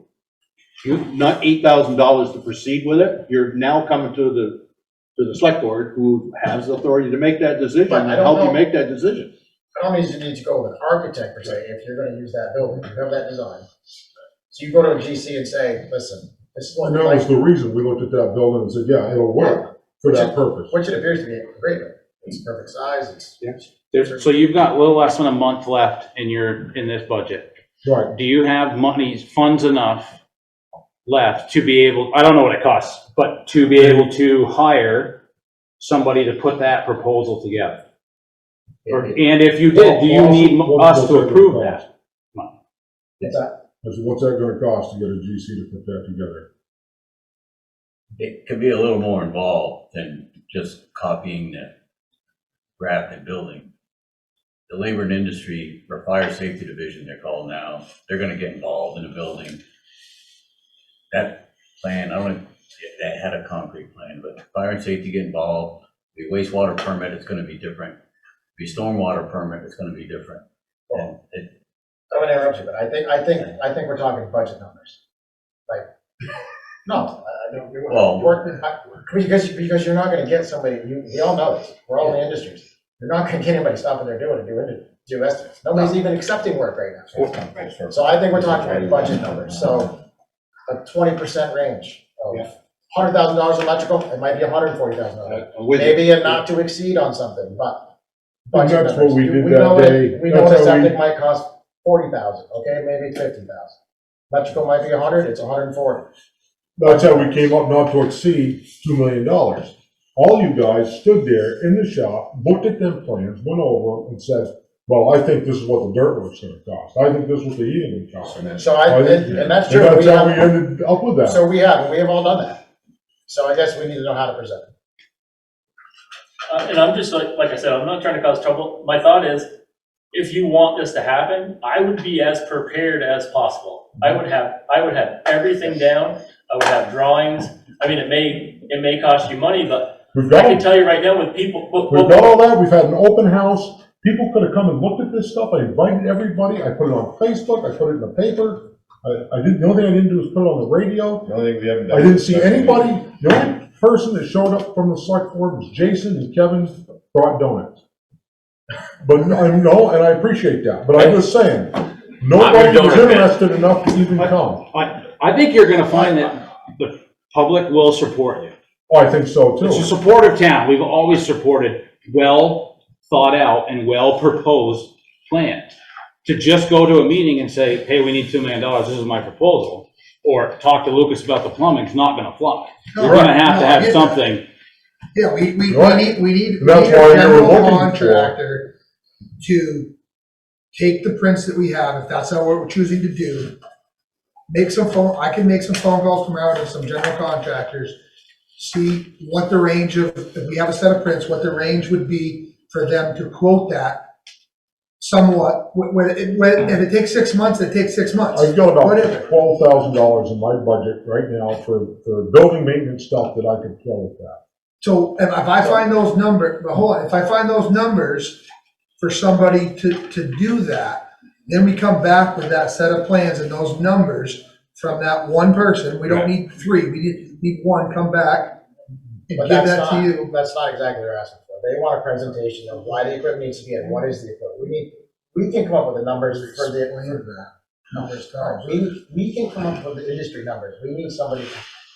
not $8,000 to proceed with it, you're now coming to the select board, who has the authority to make that decision, But and I don't help you know. make that decision. How many you need to go with an architect per se, if you're gonna use that building, you have that design. So you go to a GC and say, listen, this is what And we that was like, the reason we looked at that building and said, yeah, it'll work for that purpose. which it appears to be a great building. It's perfect size, it's. So you've got a little less than a month left in this budget. Right. Do you have funds enough left to be able, I don't know what it costs, but to be able to hire somebody to put that proposal together? And if you did, do you need us to approve that? What's that? I said, what's that gonna cost to get a GC to put that together? It could be a little more involved than just copying the Grafton building. The labor and industry, or fire safety division, they're called now, they're gonna get involved in the building. That plan, I don't know if they had a concrete plan, but fire and safety get involved. The wastewater permit, it's gonna be different. The stormwater permit, it's gonna be different. And I'm gonna interrupt you, but I think we're talking budget numbers. Like, no, I don't. Well- Because you're not gonna get somebody, we all know this, we're all in the industries. You're not gonna get anybody stopping there doing it, do estimates. Nobody's even accepting work right now. So I think we're talking about budget numbers, so a 20% range of $100,000 electrical, it might be $140,000. Maybe a not to exceed on something, but. And budget that's what numbers. we did know that day. We know That's the how we- septic might cost 40,000, okay, maybe 50,000. Electrical might be 100, it's 140. That's how we came up not to exceed $2 million. All you guys stood there in the shop, looked at them plans, went over them and said, well, I think this is what the dirt work's gonna cost. I think this is what the heating will cost. So and that's true. And that's how we ended up with that. So we have all done that. So I guess we need to know how to present it. And I'm just like I said, I'm not trying to cause trouble. My thought is, if you want this to happen, I would be as prepared as possible. I would have everything down. I would have drawings. I mean, it may cost you money, but I can tell you right now with people. We've got all that. We've had an open house. People could have come and looked at this stuff. I invited everybody. I put it on Facebook. I put it in the paper. The only thing I didn't do was put it on the radio. The only thing we haven't done. I didn't see anybody. The only person that showed up from the select board was Jason, and Kevin brought donuts. But no, and I appreciate that. But I'm just saying, nobody was interested enough to even come. I think you're gonna find that the public will support you. Oh, I think so too. It's a supportive town. We've always supported well thought out and well proposed plans. To just go to a meeting and say, hey, we need $2 million, this is my proposal, or talk to Lucas about the plumbing, is not gonna fly. You're gonna have to have something. Yeah, we need That's a why you were general looking for- contractor to take the prints that we have, if that's what we're choosing to do, I can make some phone calls from out to some general contractors, see what the range of, if we have a set of prints, what the range would be for them to quote that somewhat. If it takes 6 months, it takes 6 months. I've got about Whatever. $12,000 in my budget right now for building maintenance stuff that I could throw at that. So if I find those numbers, but hold on, if I find those numbers for somebody to do that, then we come back with that set of plans and those numbers from that one person. We don't need three, we need one, come back and But give that's that to not, you. that's not exactly what they're asking for. They want a presentation of why the equipment needs to be in, what is the equipment. We can come up with the numbers for the, Numbers, guys. we can come up with the industry numbers. We need somebody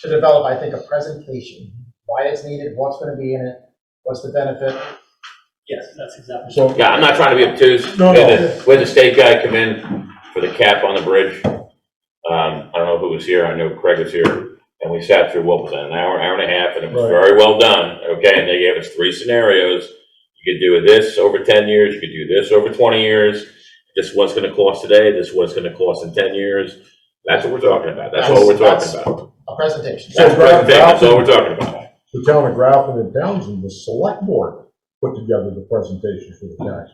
to develop, I think, a presentation, why it's needed, what's gonna be in it, what's the benefit. Yes, that's exactly. So, Yeah, I'm not trying to be obtuse. No, We no. had the state guy come in for the cap on the bridge. I don't know who was here, I know Craig was here, and we sat through, what was that, an hour, hour and a half, and it was Right. very well done, okay? And they gave us 3 scenarios. You could do this over 10 years, you could do this over 20 years. This is what's gonna cost today, this is what it's gonna cost in 10 years. That's what we're talking about, that's all we're talking about. A presentation. That's presentation, that's all we're talking about. the town of Grafton and Townsend, the select board put together the presentation for the tax.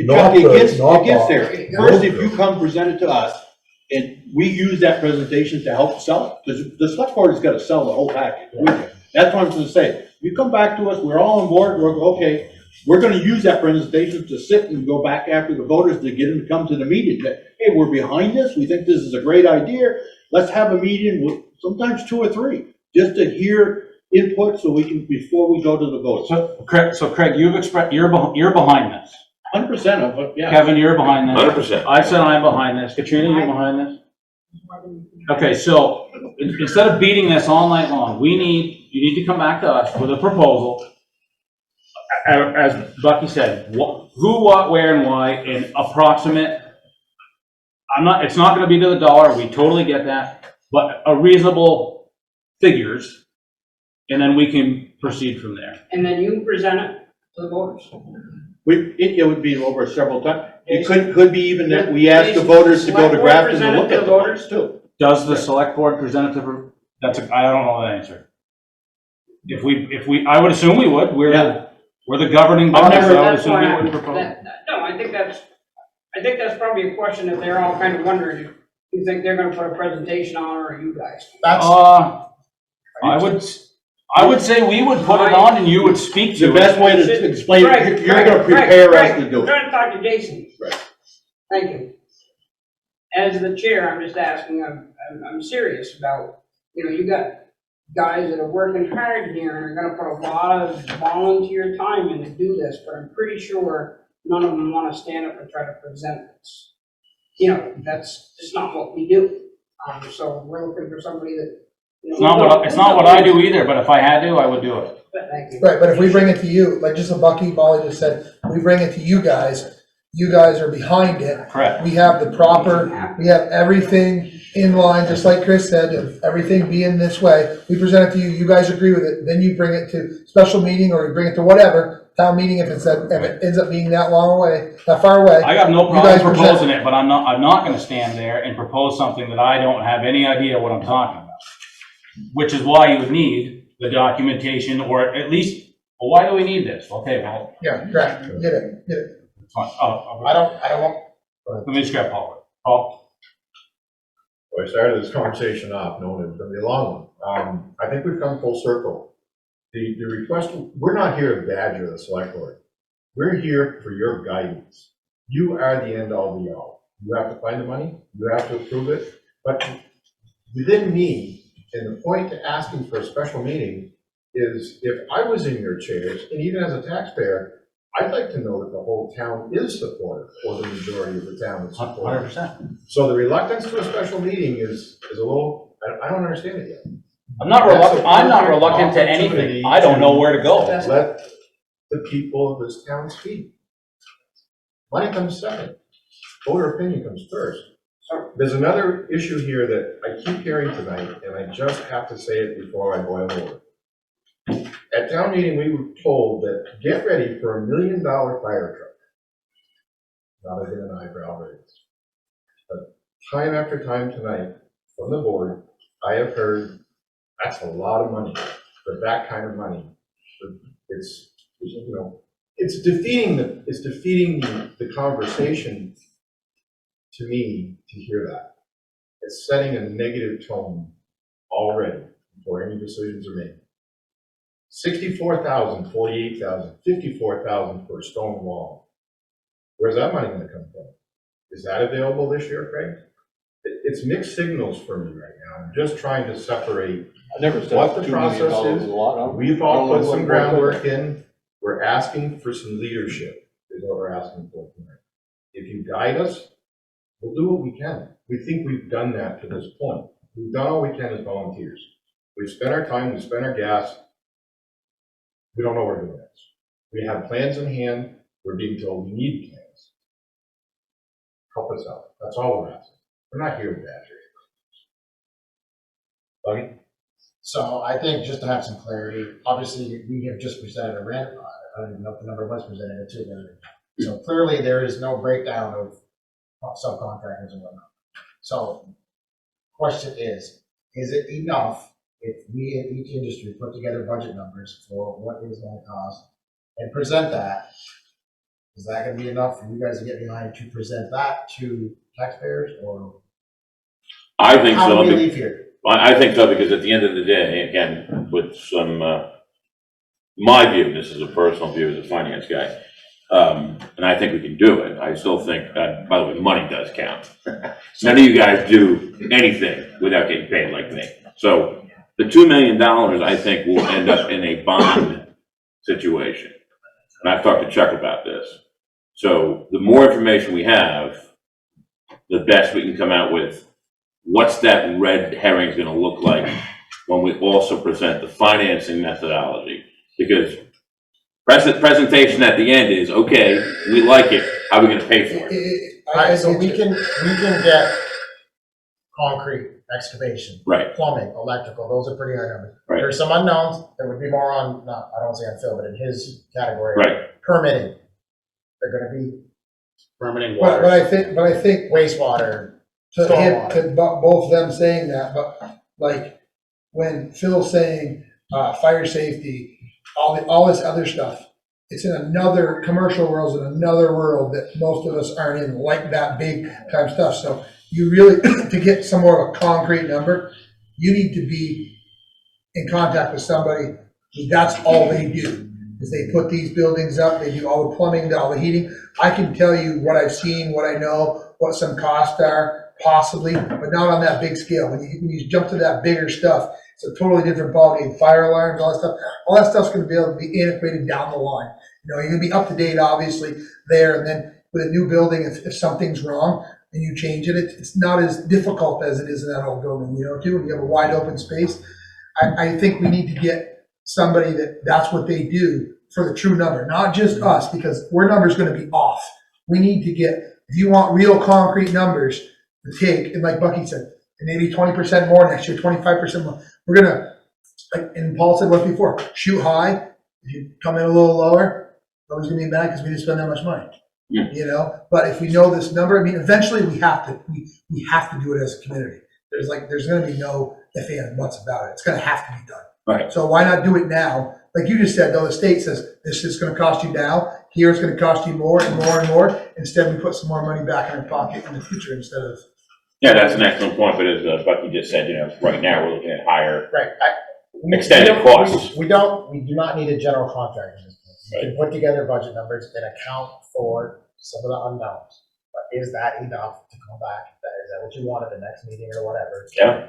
Not It the- gets not there. the- First, if you come present it to us, and we use that presentation to help sell it, because the select board has got to sell the whole package. That's what I'm gonna say. You come back to us, we're all on board, we're, okay, we're gonna use that presentation to sit and go back after the voters to get them to come to the meeting, that, hey, we're behind this, we think this is a great idea, let's have a meeting with sometimes 2 or 3, just to hear input so we can, before we go to the vote. So Craig, you've expressed, you're behind this. 100% of it, yeah. Kevin, you're behind this. 100%. I said I'm behind this. Katrina, you're behind this? Okay, so instead of beating this all night long, you need to come back to us with a proposal. As Bucky said, who, what, where, and why, and approximate. It's not gonna be to the dollar, we totally get that, but a reasonable figures, and then we can proceed from there. And then you present it to the voters. It would be over several times. It could be even that we ask the voters to go to Select board Grafton present and it look to at the the voters. voters too. Does the select board present it to, I don't know that answer. I would assume we would, we're the governing body, so I would That's assume why we would propose. no, I think that's probably a question that they're all kind of wondering, if you think they're gonna put a presentation on, or are you guys? That's, I would say we would put it on and you would speak to The it. best way to explain Craig, it, you're gonna Craig, prepare us Craig, to do I'm it. trying to talk to Jason. Right. Thank you. As the chair, I'm just asking, I'm serious about, you got guys that are working hard here and are gonna put a lot of volunteer time in to do this, but I'm pretty sure none of them wanna stand up and try to present this. That's just not what we do. So we're looking for somebody that. It's not what I do either, but if I had to, I would do it. Thank you. Right, but if we bring it to you, like just what Bucky Molly just said, we bring it to you guys are behind it. Correct. We have we have everything in line, just like Chris said, of everything being this way. We present it to you, you guys agree with it, then you bring it to special meeting, or you bring it to whatever, town meeting, if it ends up being that far away. I got no You problem guys present- proposing it, but I'm not gonna stand there and propose something that I don't have any idea what I'm talking about. Which is why you would need the documentation, or at least, well, why do we need this? Okay, well, Yeah, correct, get it. it's fine. Oh, I don't want, let me just grab Paul. Paul? Well, I started this conversation off knowing it was gonna be a long one. I think we've come full circle. The request, we're not here to badger the select board. We're here for your guidance. You are the end all be all. You have to find the money, you have to approve it, but within me, and the point to asking for a special meeting is, if I was in your chairs, and even as a taxpayer, I'd like to know that the whole town is supportive, or the majority of the town is supportive. 100%. So the reluctance to a special meeting is a little, I don't understand it yet. I'm not reluctant to anything. I don't know where to go. Let the people of this town speak. Money comes second. Voter opinion comes first. There's another issue here that I keep hearing tonight, and I just have to say it before I boil over. At town meeting, we were told that get ready for $1 million fire truck. Not even an eyebrow raise. But time after time tonight, from the board, I have heard that's a lot of money for that kind of money. It's defeating the conversation to me to hear that. It's setting a negative tone already before any decisions are made. 64,000, 48,000, 54,000 for a stone wall. Where's that money gonna come from? Is that available this year, Craig? It's mixed signals for me right now. I'm just trying to separate I never said what the $2 million process is is. a lot. I don't- We've I all don't put know some what- groundwork in. We're asking for some leadership is what we're asking for tonight. If you guide us, we'll do what we can. We think we've done that to this point. We've done all we can as volunteers. We've spent our time, we've spent our gas. We don't know where we're doing this. We have plans in hand. We're being told we need plans. Help us out. That's all we're asking. We're not here to badger you. Buddy? So I think just to have some clarity, obviously, we have just presented a rent, I don't even know if the number was presented to you. So clearly, there is no breakdown of subcontractors and whatnot. So question is it enough if we in each industry put together budget numbers for what it is going to cost and present that? Is that going to be enough for you guys to get behind to present that to taxpayers, or I think how so. do we leave here? I think so, because at the end of the day, again, with some, my view, this is a personal view as a finance guy, and I think we can do it. I still think, by the way, money does count. None of you guys do anything without getting paid like me. So the $2 million, I think, will end up in a bond situation. And I've talked to Chuck about this. So the more information we have, the best we can come out with. What's that red herring going to look like when we also present the financing methodology? Because presentation at the end is, okay, we like it, how are we going to pay for it? All right, so we can get concrete, excavation, Right. plumbing, electrical, those are pretty high numbers. Right. There's some unknowns that would be more on, not, I don't want to say on Phil, but in his category. Right. Permitting. They're gonna be Permitting But water. I think wastewater, to him, stormwater. to both them saying that, but like when Phil's saying, fire safety, all this other stuff, it's in another, commercial world's in another world that most of us aren't in, like that big time stuff. So you really, to get some more of a concrete number, you need to be in contact with somebody who that's all they do. Is they put these buildings up, they do all the plumbing, all the heating. I can tell you what I've seen, what I know, what some costs are, possibly, but not on that big scale. When you jump to that bigger stuff, it's a totally different ballgame. Fire alarms, all that stuff's going to be able to be integrated down the line. You know, you're going to be up to date, obviously, there, and then with a new building, if something's wrong and you change it, it's not as difficult as it is in that old building. You know, too, when you have a wide open space. I think we need to get somebody that's what they do for the true number, not just us, because our number's going to be off. We need to get, if you want real concrete numbers to take, and like Bucky said, and maybe 20% more next year, 25% more, we're going to, like, and Paul said once before, shoot high. If you come in a little lower, nobody's going to be mad because we didn't spend that much money. Yeah. You know, but if we know this number, I mean, eventually we have to do it as a community. There's going to be no if and buts about it. It's going to have to be done. Right. So why not do it now? Like you just said, though, the state says this is going to cost you now. Here it's going to cost you more and more and more. Instead, we put some more money back in our pocket in the future instead of. Yeah, that's an excellent point, but as Bucky just said, you know, right now we're looking at higher Right. extended costs. We do not need a general contractor. We can put together budget numbers and account for some of the unknowns. But is that enough to come back? Is that what you want at the next meeting or whatever? Yeah.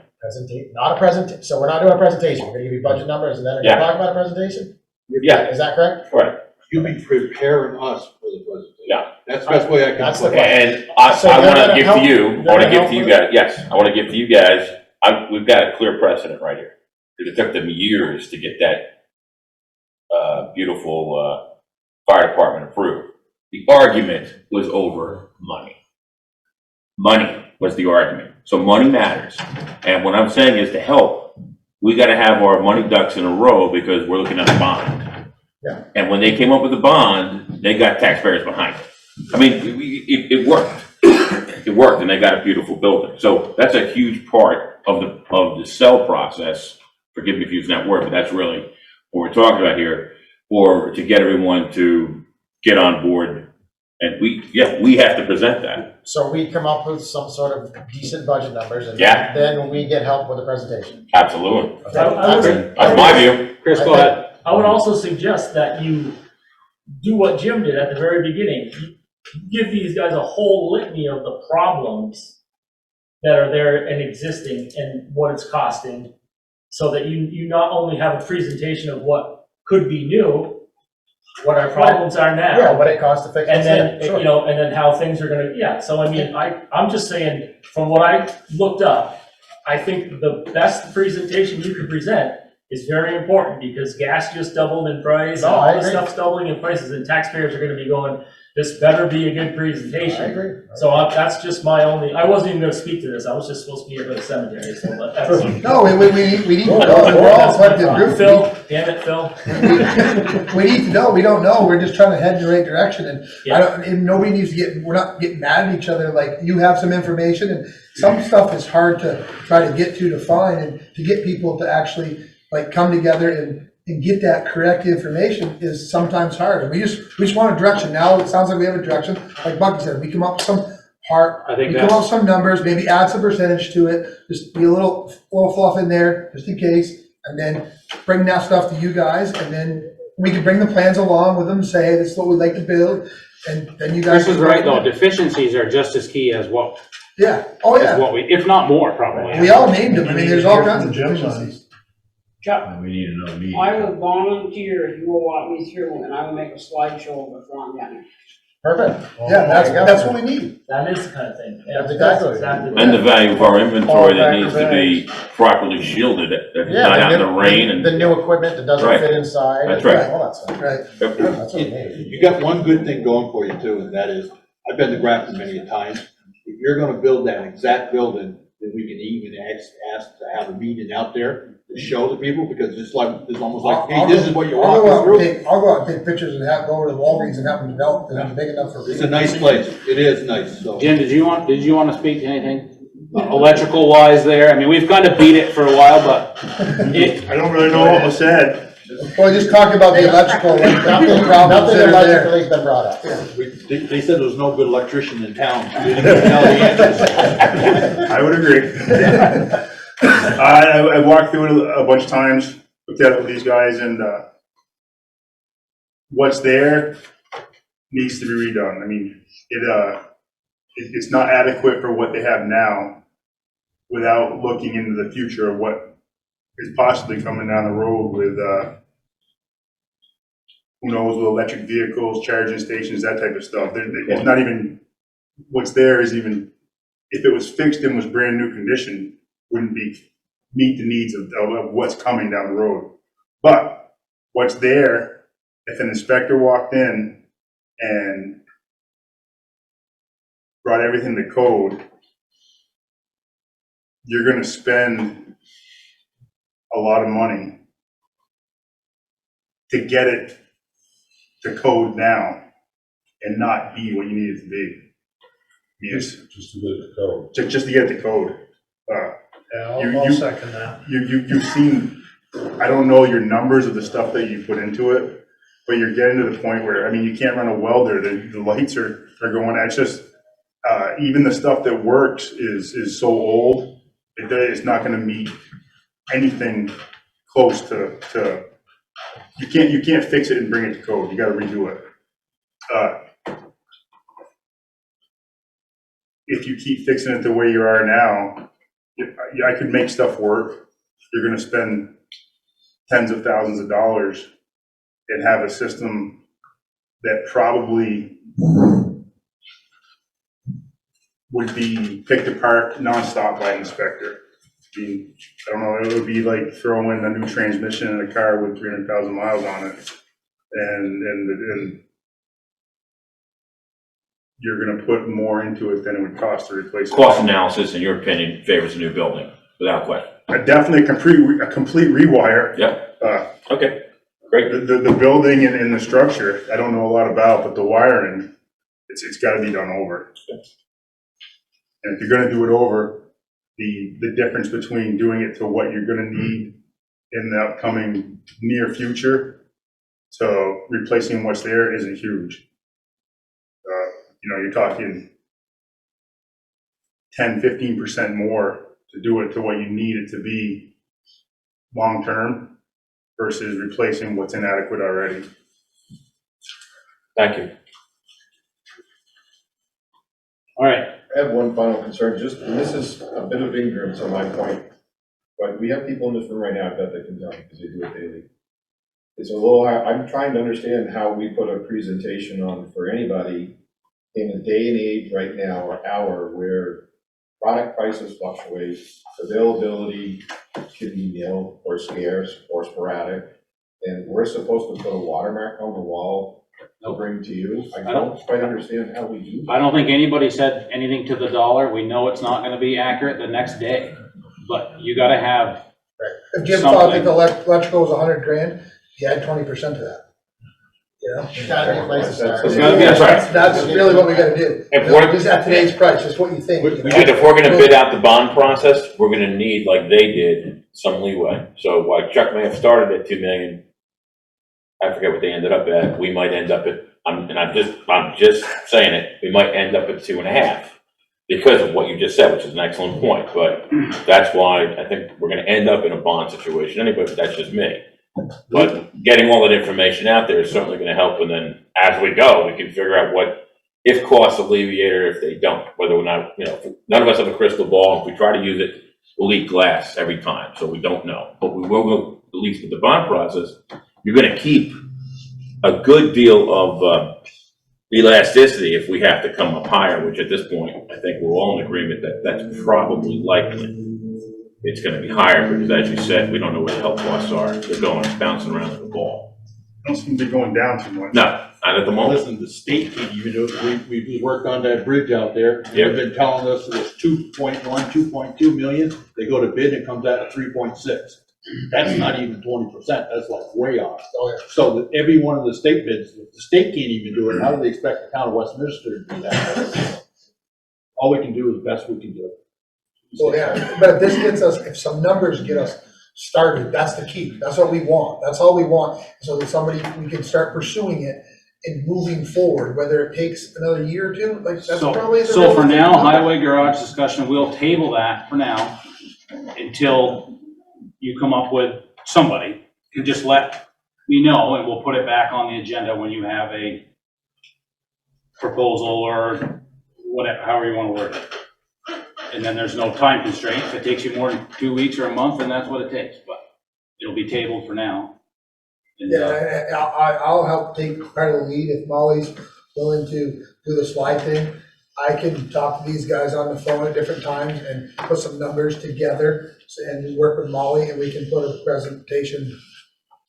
Not a presentation. So we're not doing a presentation. We're gonna give you budget numbers and then we're gonna talk about a presentation? Yeah. Is that correct? Right. You'll be preparing us for the presentation. Yeah. That's the best way I can. That's the put it. And So I you're want to gonna give help- to you, you're I want to gonna give help to you with guys, yes, I want to give to you guys, we've got a clear precedent right here. Because it took them years to get that beautiful fire department approved. The argument was over money. Money was the argument. So money matters. And what I'm saying is to help, we got to have our money ducks in a row because we're looking at a bond. Yeah. And when they came up with the bond, they got taxpayers behind it. I mean, it worked. It worked, and they got a beautiful building. So that's a huge part of the sell process. Forgive me for using that word, but that's really what we're talking about here. Or to get everyone to get on board. And we have to present that. So we come up with some sort of decent budget numbers and Yeah. then we get help with the presentation. Absolutely. Okay. That's my view. Chris, go ahead. I would also suggest that you do what Jim did at the very beginning. You give these guys a whole litany of the problems that are there and existing and what it's costing, so that you not only have a presentation of what could be new, what our problems are now. Yeah, what it costs to fix it. And then, Sure. you know, and then how things are gonna, yeah, so I mean, I'm just saying, from what I looked up, I think the best presentation you could present is very important, because gas just doubled in price, and No, I all this agree. stuff's doubling in prices, and taxpayers are gonna be going, this better be a good presentation. I agree. So that's just my only, I wasn't even gonna speak to this, I was just supposed to be here for the cemetery, so, but that's. No, we need to know, we're all a collective group. Phil, damn it, Phil. We need to know, we don't know, we're just trying to head in the right direction, and Yeah. and nobody needs to we're not getting mad at each other, like, you have some information, and some stuff is hard to try to get to find, and to get people to actually, like, come together and get that correct information is sometimes hard, and we just want a direction. Now it sounds like we have a direction, like Bucky said, we come up with some I think we come up with some numbers, maybe add some percentage to it, just be a little fluff in there, just in case, and then bring that stuff to you guys, and then we can bring the plans along with them, and say, hey, this is what we'd like to build, and then you guys. Chris is right, though, deficiencies are just as key as what, Yeah, oh, as yeah, what we, if not more, probably. we all named them, I mean, there's all kinds of deficiencies. Chuck, We need to know me. I will volunteer if you will walk me through, and I will make a slideshow of the front end. Perfect. Yeah, that's what we need. That is the kind of thing. Yeah, That's exactly what it is. exactly. And the value of our inventory that needs to All be properly shielded, that it's Yeah, not out in the rain the and. new equipment that doesn't Right. fit inside. That's right. All that stuff. Right. That's what we need. You got one good thing going for you too, and that is, I've been to Grafton many a times. If you're gonna build that exact building, then we can even ask to have a meeting out there to show the people, because it's almost like, hey, this is what you're I'll go walking out and through. I'll go out and take pictures and go over to Walgreens and have them develop, and have them big enough for. It's a nice place, it is nice, so. Jim, did you want to speak to anything electrical wise there? I mean, we've kind of beat it for a while, but I don't really know what was said. Well, just talking about the electrical, like, the problems Nothing that are there. electrically's been brought up. They said there was no good electrician in town. They didn't even know the answers. I would agree. I walked through it a bunch of times, looked at it with these guys, and what's there needs to be redone. I mean, it's not adequate for what they have now, without looking into the future of what is possibly coming down the road with, who knows, with electric vehicles, charging stations, that type of stuff. It's not even, what's there is even, if it was fixed and was brand new condition, wouldn't meet the needs of what's coming down the road. But what's there, if an inspector walked in and brought everything to code, you're gonna spend a lot of money to get it to code now and not be what you need it to be. Yes, Just to get the code. just to get it to code. Yeah, I'll second that. You've seen, I don't know your numbers of the stuff that you put into it, but you're getting to the point where, I mean, you can't run a welder, the lights are going, it's just, even the stuff that works is so old, it's not gonna meet anything close to, you can't fix it and bring it to code, you gotta redo it. If you keep fixing it the way you are now, I could make stuff work. You're gonna spend tens of thousands of dollars and have a system that probably would be picked apart nonstop by an inspector. I mean, I don't know, it would be like throwing a new transmission in a car with 300,000 miles on it. And you're gonna put more into it than it would cost to replace it. Cost analysis, in your opinion, favors a new building, without question. Definitely a complete rewire. Yep. Okay, great. The building and the structure, I don't know a lot about, but the wiring, it's gotta be done over. And if you're gonna do it over, the difference between doing it to what you're gonna need in the upcoming near future to replacing what's there isn't huge. You know, you're talking 10, 15% more to do it to what you need it to be long-term versus replacing what's inadequate already. Thank you. All right, I have one final concern, and this is a bit of ignorance on my point, but we have people in this room right now, I bet they can tell because they do it daily. It's a little, I'm trying to understand how we put a presentation on for anybody in a day and age right now, or hour, where product prices fluctuate, availability can be nil or scarce or sporadic, and we're supposed to put a watermark on the wall to bring to you. I don't quite understand how we do that. I don't think anybody said anything to the dollar. We know it's not gonna be accurate the next day, but you gotta have If Jim thought that the electrical was 100 grand, he had 20% of that. You know? It's gotta be a place to start. That's right. That's really what we gotta do. If You know, just at today's price, just what you think. you know? If we're gonna bid out the bond process, we're gonna need, like they did, some leeway. So like Chuck may have started at 2 million. I forget what they ended up at. We might end up at, I'm just saying it, we might end up at 2.5 because of what you just said, which is an excellent point. But that's why I think we're gonna end up in a bond situation anyway, but that's just me. But getting all that information out there is certainly gonna help, and then as we go, we can figure out what, if costs alleviate or if they don't, whether or not, you know, none of us have a crystal ball. If we try to use it, we'll eat glass every time, so we don't know. But we will go, at least with the bond process, you're gonna keep a good deal of elasticity if we have to come up higher, which at this point, I think we're all in agreement that that's probably likely. It's gonna be higher because, as you said, we don't know where the health costs are. They're going, bouncing around like a ball. Don't seem to be going down too much. No, not at the moment. Listen, the state, you know, we worked on that bridge out there. Yeah. They've been telling us it was 2.1, 2.2 million. They go to bid and it comes out at 3.6. That's not even 20%. That's like way off. Oh, yeah. So that every one of the state bids, if the state can't even do it, how do they expect the town of Westminster to do that? All we can do is the best we can do. So, yeah, but if this gets us, if some numbers get us started, that's the key. That's what we want. That's all we want. So that we can start pursuing it and moving forward, whether it takes another year or two, like that's probably. So for now, highway garage discussion, we'll table that for now until you come up with somebody. You just let me know and we'll put it back on the agenda when you have a proposal or whatever, however you want to word it. And then there's no time constraint. If it takes you more than 2 weeks or a month, then that's what it takes, but it'll be tabled for now. And, Yeah, I'll help take part of the lead if Molly's willing to do the slide thing. I can talk to these guys on the phone at different times and put some numbers together and work with Molly and we can put a presentation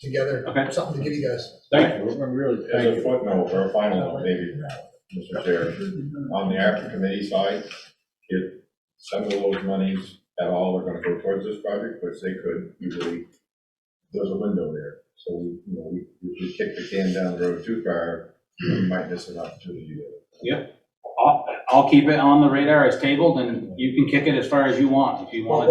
together. Okay. Something to give you guys. Thank you. I'm really, As a footnote or a final note, maybe, Mr. Chair, on the after committee side, if some of those monies at all are gonna go towards this project, which they could usually, there's a window there. So we, you know, if we kick the can down the road too far, we might miss an opportunity to. Yep. I'll keep it on the radar as tabled and you can kick it as far as you want. If you want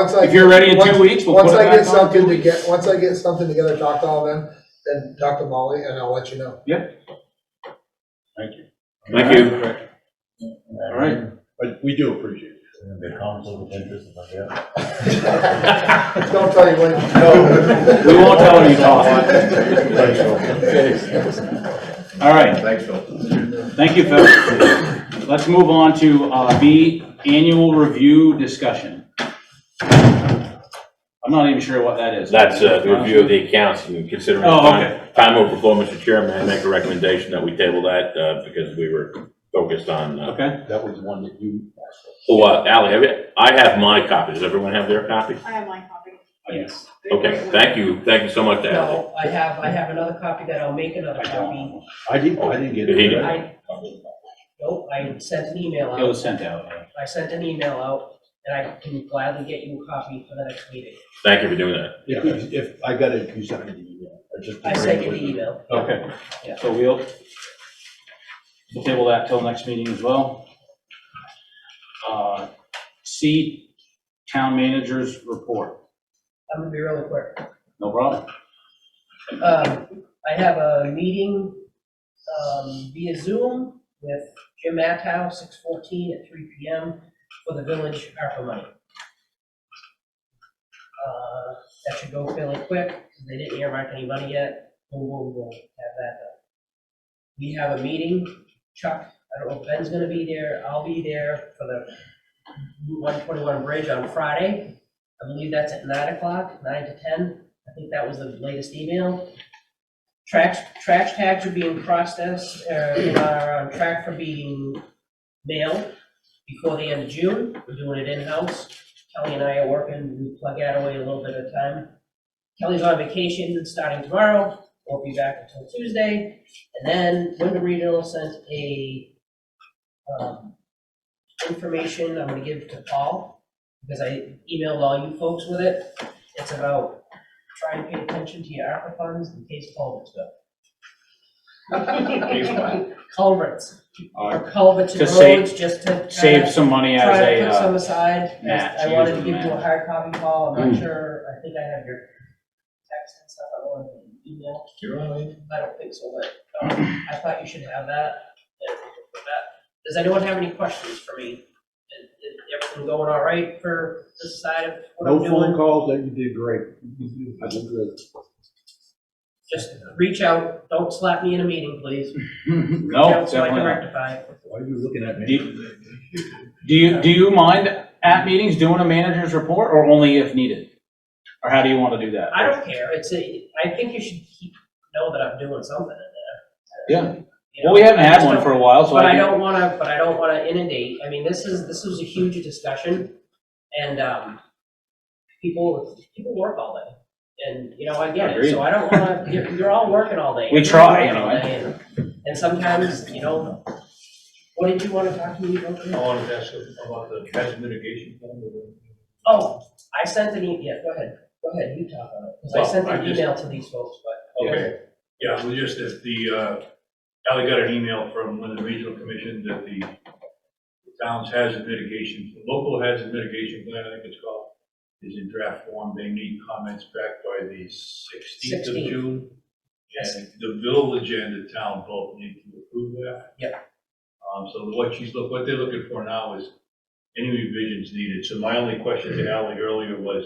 to if you're ready in 2 weeks, we'll put it back on 2 weeks. Once I get something together, talk to all of them, then talk to Molly and I'll let you know. Yep. thank you. Thank you. All right. But we do appreciate it. The conflict of interest if I get. Don't tell you when. No, we won't tell her you talk. All right. Thanks, Phil. Thank you, Phil. Let's move on to B, annual review discussion. I'm not even sure what that is. That's the review of the accounts and considering time over performance, Mr. Chairman, I make a recommendation that we table that because we were focused on. Okay. That was the one that you asked for. Oh, Ally, I have my copy. Does everyone have their copy? I have my copy. Yes. Okay, thank you so much, Ally. No, I have another copy that I'll make another copy. I didn't get He it. did. Nope, I sent an email It was out. sent out. I sent an email out and I can gladly get you a copy for the next meeting. Thank you for doing that. If I got it, you sent me the email. I sent you the email. Okay. Yeah. So we'll table that till next meeting as well. C, town manager's report. I'm gonna be really quick. No problem. I have a meeting, via Zoom with Jim Mattow, 6:14 at 3 PM for the village ARPA money. That should go fairly quick, because they didn't earmark any money yet. We'll have that done. We have a meeting, Chuck I don't know if Ben's gonna be there, I'll be there for the Route 121 bridge on Friday. I believe that's at 9 o'clock, 9 to 10. I think that was the latest email. Trash tags are being processed, and are on track for being mailed before the end of June. We're doing it in-house. Kelly and I are working, we plug that away a little bit at a time. Kelly's on vacation starting tomorrow, won't be back until Tuesday. And then Wyndham Regional sent a information I'm gonna give to Paul, because I emailed all you folks with it. It's about trying to pay attention to your ARPA funds in case culverts go. Culverts, or culverts and To save- roads, just to Save some money as try to a, put some aside. match, I wanted to use give them, you a match. hard copy, Paul, I'm not sure, I think I have your text and stuff, I wanted to email. I don't think so, but I thought you should have that. Does anyone have any questions for me? Is everything going all right for this side of what I'm No phone doing? calls, then you did great. I did great. Just reach out, don't slap me in a meeting, please. Reach no, out so I definitely can not. rectify. Why are you looking at Do you mind at meetings doing a manager's report, or only if needed? Or how do you want to do that? I don't care, I think you should know that I'm doing something in there. Yeah. You Well, know, we haven't I had just one don't- for a while, so But I do- don't wanna inundate, I mean, this was a huge discussion, and, people work all day. And, you know, I get it, Agreed. so I don't wanna, you're all working all day. We Everyone's try, working all anyway. day, and sometimes, you know, what did you wanna talk to me about? I wanted to ask about the hazard mitigation plan. Oh, I sent yeah, go ahead, you talk on it, because I Well, sent I an just- email to these folks, but. Okay, yeah, it was just that Ally got an email from the regional commission that the town's hazard mitigation, the local hazard mitigation plan, I think it's called, is in draft form. They need comments back by the 16th of 16th. June. And the village and the town both need to approve that. Yep. So what they're looking for now is any revisions needed. So my only question to Ally earlier was,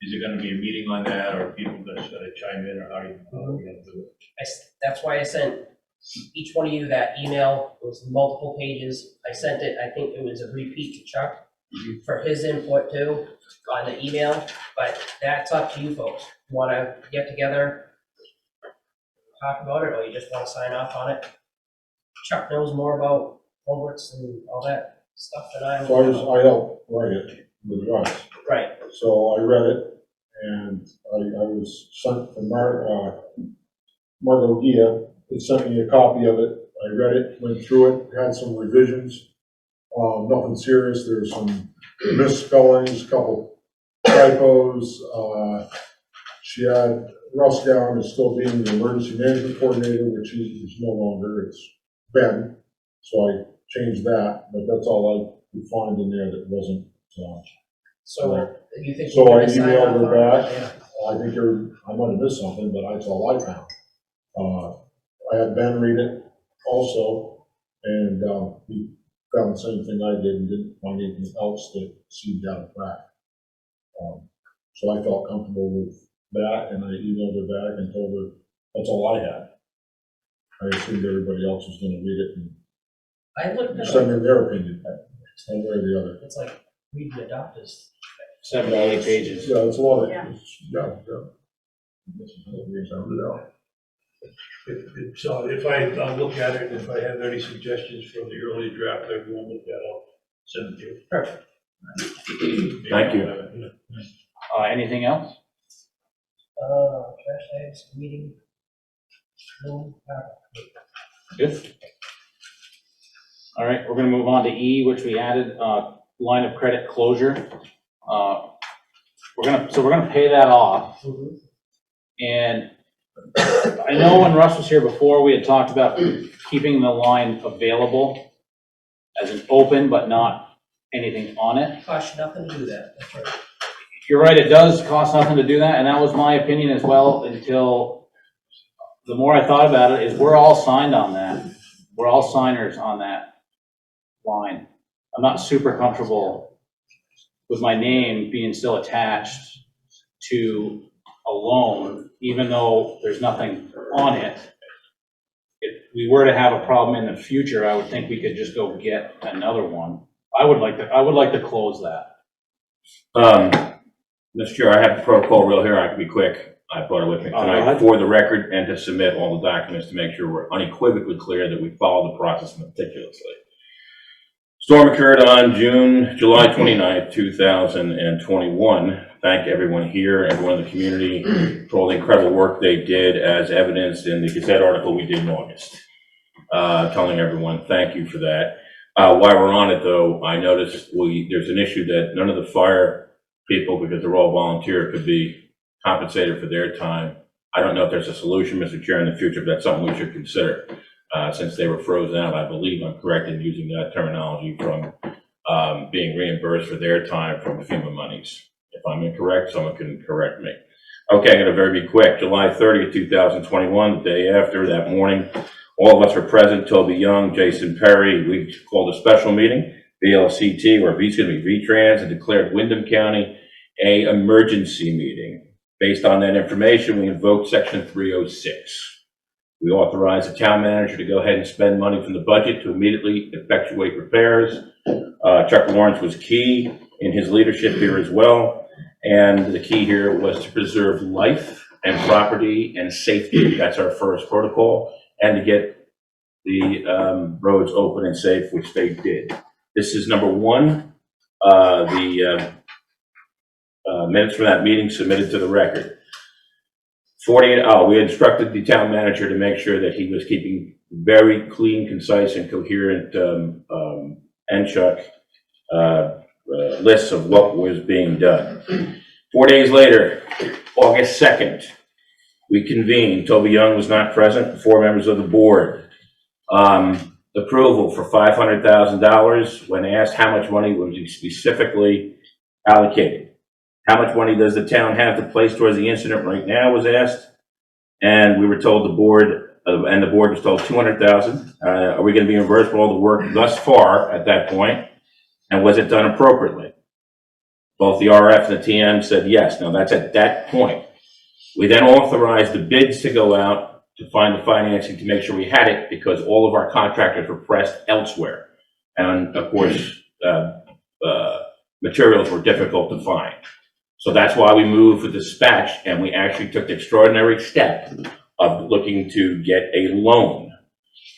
is there gonna be a meeting on that, or are people just gonna chime in, or how are you gonna do it? That's why I sent each one of you that email. It was multiple pages. I sent it, I think it was a repeat to Chuck for his input too on the email, but that's up to you folks. You wanna get together, talk about it, or you just wanna sign off on it? Chuck knows more about culverts and all that stuff than I So will. I helped write it with Russ. Right, So I read it, and I was sent from Margot Gia, it sent me a copy of it. I read it, went through it, had some revisions. Nothing serious, there's some misspellings, a couple typos. She had Russ down as still being the emergency management coordinator, which is no longer, it's Ben. So I changed that, but that's all I could find in there that wasn't, so you think. so you're I gonna sign emailed off her on it? back. Yeah. I think I might have missed something, but that's all I found. I had Ben read it also, and he found the same thing I did and didn't find anything else that seemed out of whack. So I felt comfortable with that, and I emailed her back and told her that's all I had. I assumed everybody else was gonna read it and I looked at send it, in their opinion, one way or the other. it's like, read the doctors. 78 pages. Yeah, it's a lot of, Yeah. yeah. This is what we found it out. So if I look at it, if I have any suggestions from the early draft, everyone look at, I'll send it to you. Perfect. Thank you. Anything else? Trash tags, meeting. Room, Good. All right, we're gonna move on to E, which we added, line of credit closure. We're gonna pay that off. And I know when Russ was here before, we had talked about keeping the line available as an open, but not anything on it. Cost you nothing to do that, that's right. You're right, it does cost nothing to do that, and that was my opinion as well, until the more I thought about it, is we're all signed on that. We're all signers on that line. I'm not super comfortable with my name being still attached to a loan, even though there's nothing on it. we were to have a problem in the future, I would think we could just go get another one. I would like to close that. Mr. Chair, I have the protocol real here. I can be quick. I brought it with me Go tonight ahead. for the record and to submit all the documents to make sure we're unequivocally clear that we follow the process meticulously. Storm occurred on July 29th, 2021. Thank everyone here, everyone in the community for all the incredible work they did as evidenced in the Gazette article we did in August. Telling everyone thank you for that. While we're on it though, I noticed there's an issue that none of the fire people, because they're all volunteer, could be compensated for their time. I don't know if there's a solution, Mr. Chair, in the future, but that's something we should consider. Since they were frozen out, I believe I'm correct in using that terminology, from being reimbursed for their time from FEMA monies. If I'm incorrect, someone can correct me. Okay, I'm going to be quick. July 30th, 2021, the day after, that morning, all of us were present. Toby Young, Jason Perry. We called a special meeting, VLCT, or VTrans, and declared Windham County an emergency meeting. Based on that information, we invoked Section 306. We authorized the town manager to go ahead and spend money from the budget to immediately effectuate repairs. Chuck Lawrence was key in his leadership here as well. And the key here was to preserve life and property and safety. That's our first protocol. And to get the roads open and safe, which they did. This is number one. Minutes from that meeting submitted to the record. We instructed the town manager to make sure that he was keeping very clean, concise, and coherent and Chuck lists of what was being done. 4 days later, August 2nd, we convened. Toby Young was not present. 4 members of the board. Approval for $500,000 when asked how much money was specifically allocated. How much money does the town have to place towards the incident right now was asked. And we were told the board, and the board was told $200,000. Are we going to be reimbursed for all the work thus far at that point? And was it done appropriately? Both the RF and the TM said yes. Now that's at that point. We then authorized the bids to go out to find the financing to make sure we had it, because all of our contractors were pressed elsewhere. And of course, materials were difficult to find. So that's why we moved with dispatch, and we actually took the extraordinary step of looking to get a loan.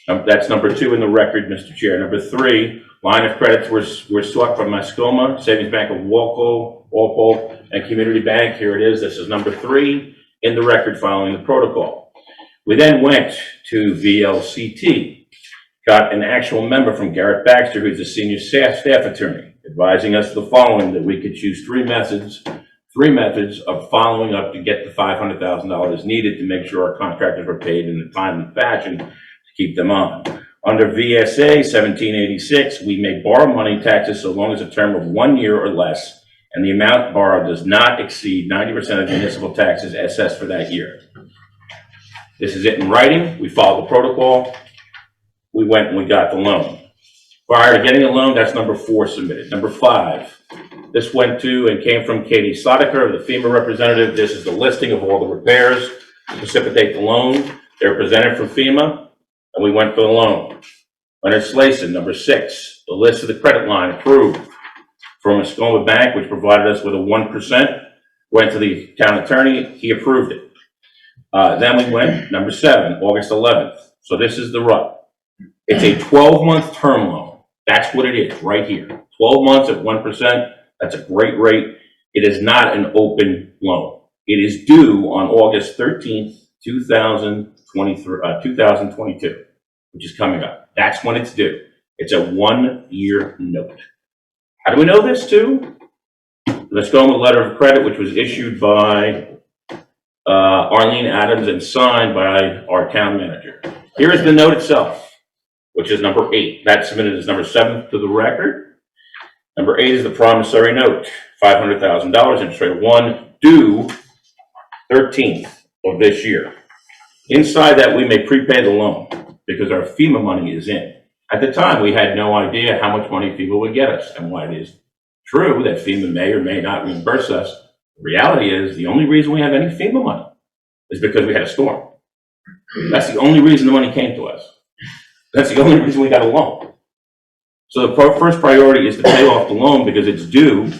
That's number 2 in the record, Mr. Chair. Number 3, line of credits were sought from Mascoma, Savings Bank of Walpole, and Community Bank. Here it is. This is number 3 in the record following the protocol. We then went to VLCT, got an actual member from Garrett Baxter, who's a senior staff attorney, advising us the following, that we could choose three methods of following up to get the $500,000 needed to make sure our contractors were paid in a timely fashion to keep them on. Under VSA 1786, we may borrow money taxes so long as a term of 1 year or less, and the amount borrowed does not exceed 90% of municipal taxes assessed for that year. This is it in writing. We followed the protocol. We went and we got the loan. Prior to getting a loan, that's number 4 submitted. Number 5, this went to and came from Katie Sodeker, the FEMA representative. This is the listing of all the repairs to precipitate the loan. They're presented from FEMA, and we went for the loan. Leonard Slason, number 6, the list of the credit line approved from Mascoma Bank, which provided us with a 1%, went to the town attorney, he approved it. Then we went, number 7, August 11th. So this is the rut. It's a 12-month term loan. That's what it is right here. 12 months at 1%. That's a great rate. It is not an open loan. It is due on August 13th, 2022, which is coming up. That's when it's due. It's a 1-year note. How do we know this too? Let's go with a letter of credit, which was issued by Arlene Adams and signed by our town manager. Here is the note itself, which is number 8. That's submitted as number 7 to the record. Number 8 is the promissory note, $500,000, interest rate 1, due 13th of this year. Inside that, we may prepay the loan because our FEMA money is in. At the time, we had no idea how much money FEMA would get us, and while it is true that FEMA may or may not reimburse us, the reality is the only reason we have any FEMA money is because we had a storm. That's the only reason the money came to us. That's the only reason we got a loan. So the first priority is to pay off the loan because it's due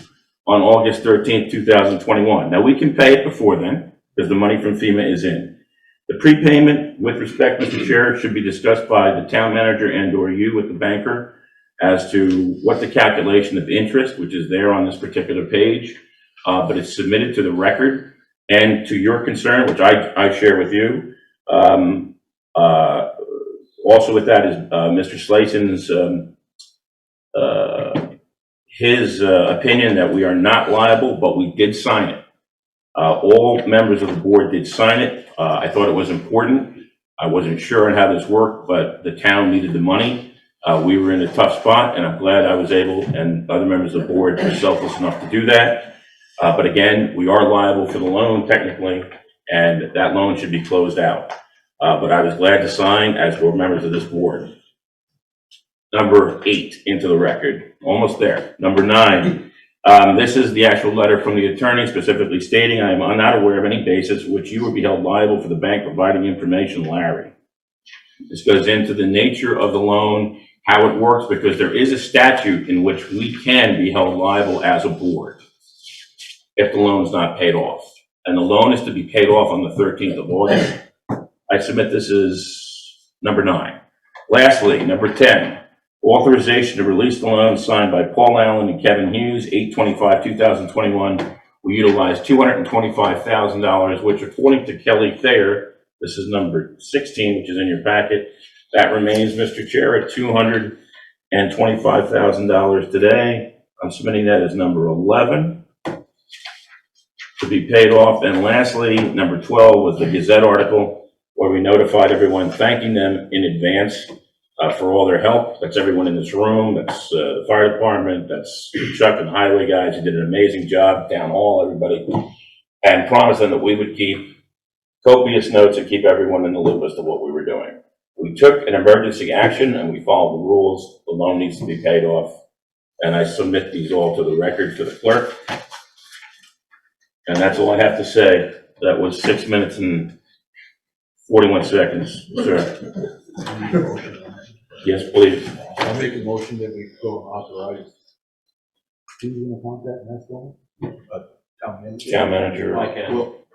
on August 13th, 2021. Now, we can pay it before then because the money from FEMA is in. The prepayment, with respect, Mr. Chair, should be discussed by the town manager and/or you with the banker as to what the calculation of interest, which is there on this particular page, but it's submitted to the record. And to your concern, which I share with you, also with that is Mr. Slason's his opinion that we are not liable, but we did sign it. All members of the board did sign it. I thought it was important. I wasn't sure on how this worked, but the town needed the money. We were in a tough spot, and I'm glad I was able, and other members of the board were selfless enough to do that. But again, we are liable for the loan technically, and that loan should be closed out. But I was glad to sign, as were members of this board. Number 8 into the record, almost there. Number 9, this is the actual letter from the attorney specifically stating, I am not aware of any basis which you would be held liable for the bank providing information, Larry. This goes into the nature of the loan, how it works, because there is a statute in which we can be held liable as a board if the loan is not paid off. And the loan is to be paid off on the 13th of August. I submit this is number 9. Lastly, number 10, authorization to release the loan signed by Paul Allen and Kevin Hughes, 8/25/2021. We utilized $225,000, which according to Kelly Thayer, this is number 16, which is in your packet. That remains, Mr. Chair, at $225,000 today. I'm submitting that as number 11 to be paid off. And lastly, number 12 was the Gazette article where we notified everyone, thanking them in advance for all their help. That's everyone in this room. That's the fire department. That's Chuck and the highway guys who did an amazing job, town hall, everybody, and promised them that we would keep copious notes and keep everyone in the loop as to what we were doing. We took an emergency action and we followed the rules. The loan needs to be paid off. And I submit these all to the record for the clerk. And that's all I have to say. That was 6 minutes and 41 seconds, sir. Yes, please. I'll make a motion that we go and authorize. Who's gonna want that next one? Town manager. Town manager.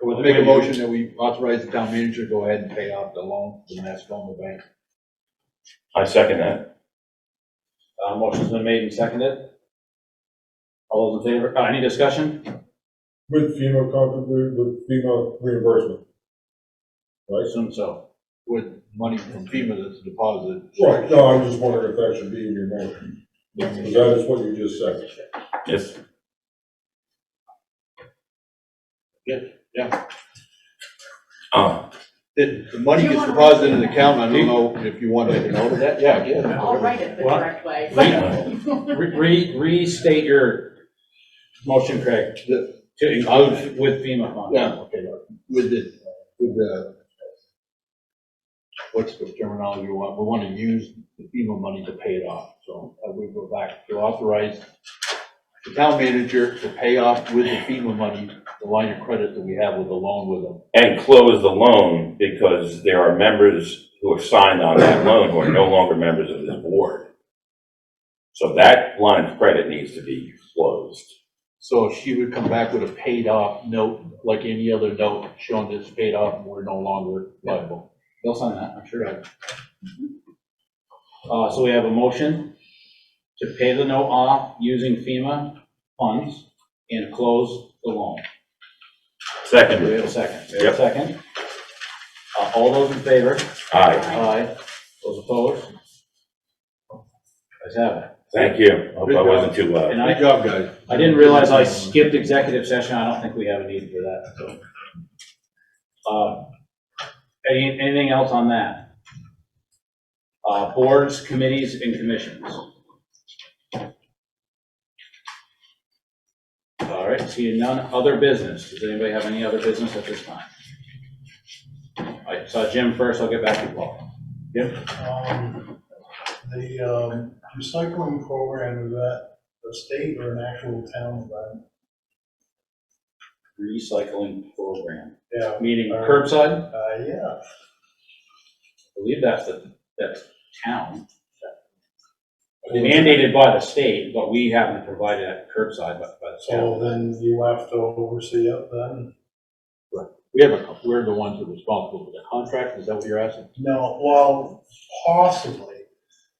We'll make a motion that we authorize the town manager to go ahead and pay off the loan to the Mascoma Bank. I second that. Motion's been made and seconded. All those in favor? Any discussion? With FEMA contribute, with FEMA reimbursement. Right? Assume so. With money from FEMA that's deposited. Right, no, I'm just wondering if that should be in your motion. Because that is what you just said. Yes. Yeah. The money gets deposited in the account, I don't know if you want to make a note of that, yeah. I'll write it the Well, correct way. Restate your motion, Craig, to include with FEMA funds. Yeah, okay, with the, what's the terminology we want? We want to use the FEMA money to pay it off, so we go back to authorize the town manager to pay off with the FEMA money, the line of credit that we have with the loan with them. And close the loan because there are members who are signed on that loan who are no longer members of this board. So that line of credit needs to be closed. So she would come back with a paid off note, like any other note, showing that it's paid off and we're no longer liable. They'll sign that, I'm sure. So we have a motion to pay the note off using FEMA funds and close the loan. Second. Do we have a second? We have a second. All those in favor? Aye. Aye. Those opposed? Ayes have it. Thank you. Hope I wasn't too loud. And Good job, guys. I didn't realize I skipped executive session. I don't think we have a need for that, so. Anything else on that? Boards, committees, and commissions. All right, seeing none other business. Does anybody have any other business at this time? All right, so Jim first, I'll get back to Paul. Jim? The recycling program, is that a state or an actual town event? Recycling program, Yeah. meaning curbside? Yeah. I believe that's town. Mandated by the state, but we haven't provided that curbside by the town. So then you have to oversee it then? We have a, we're the ones that are responsible for the contract, is that what you're asking? No, well, possibly.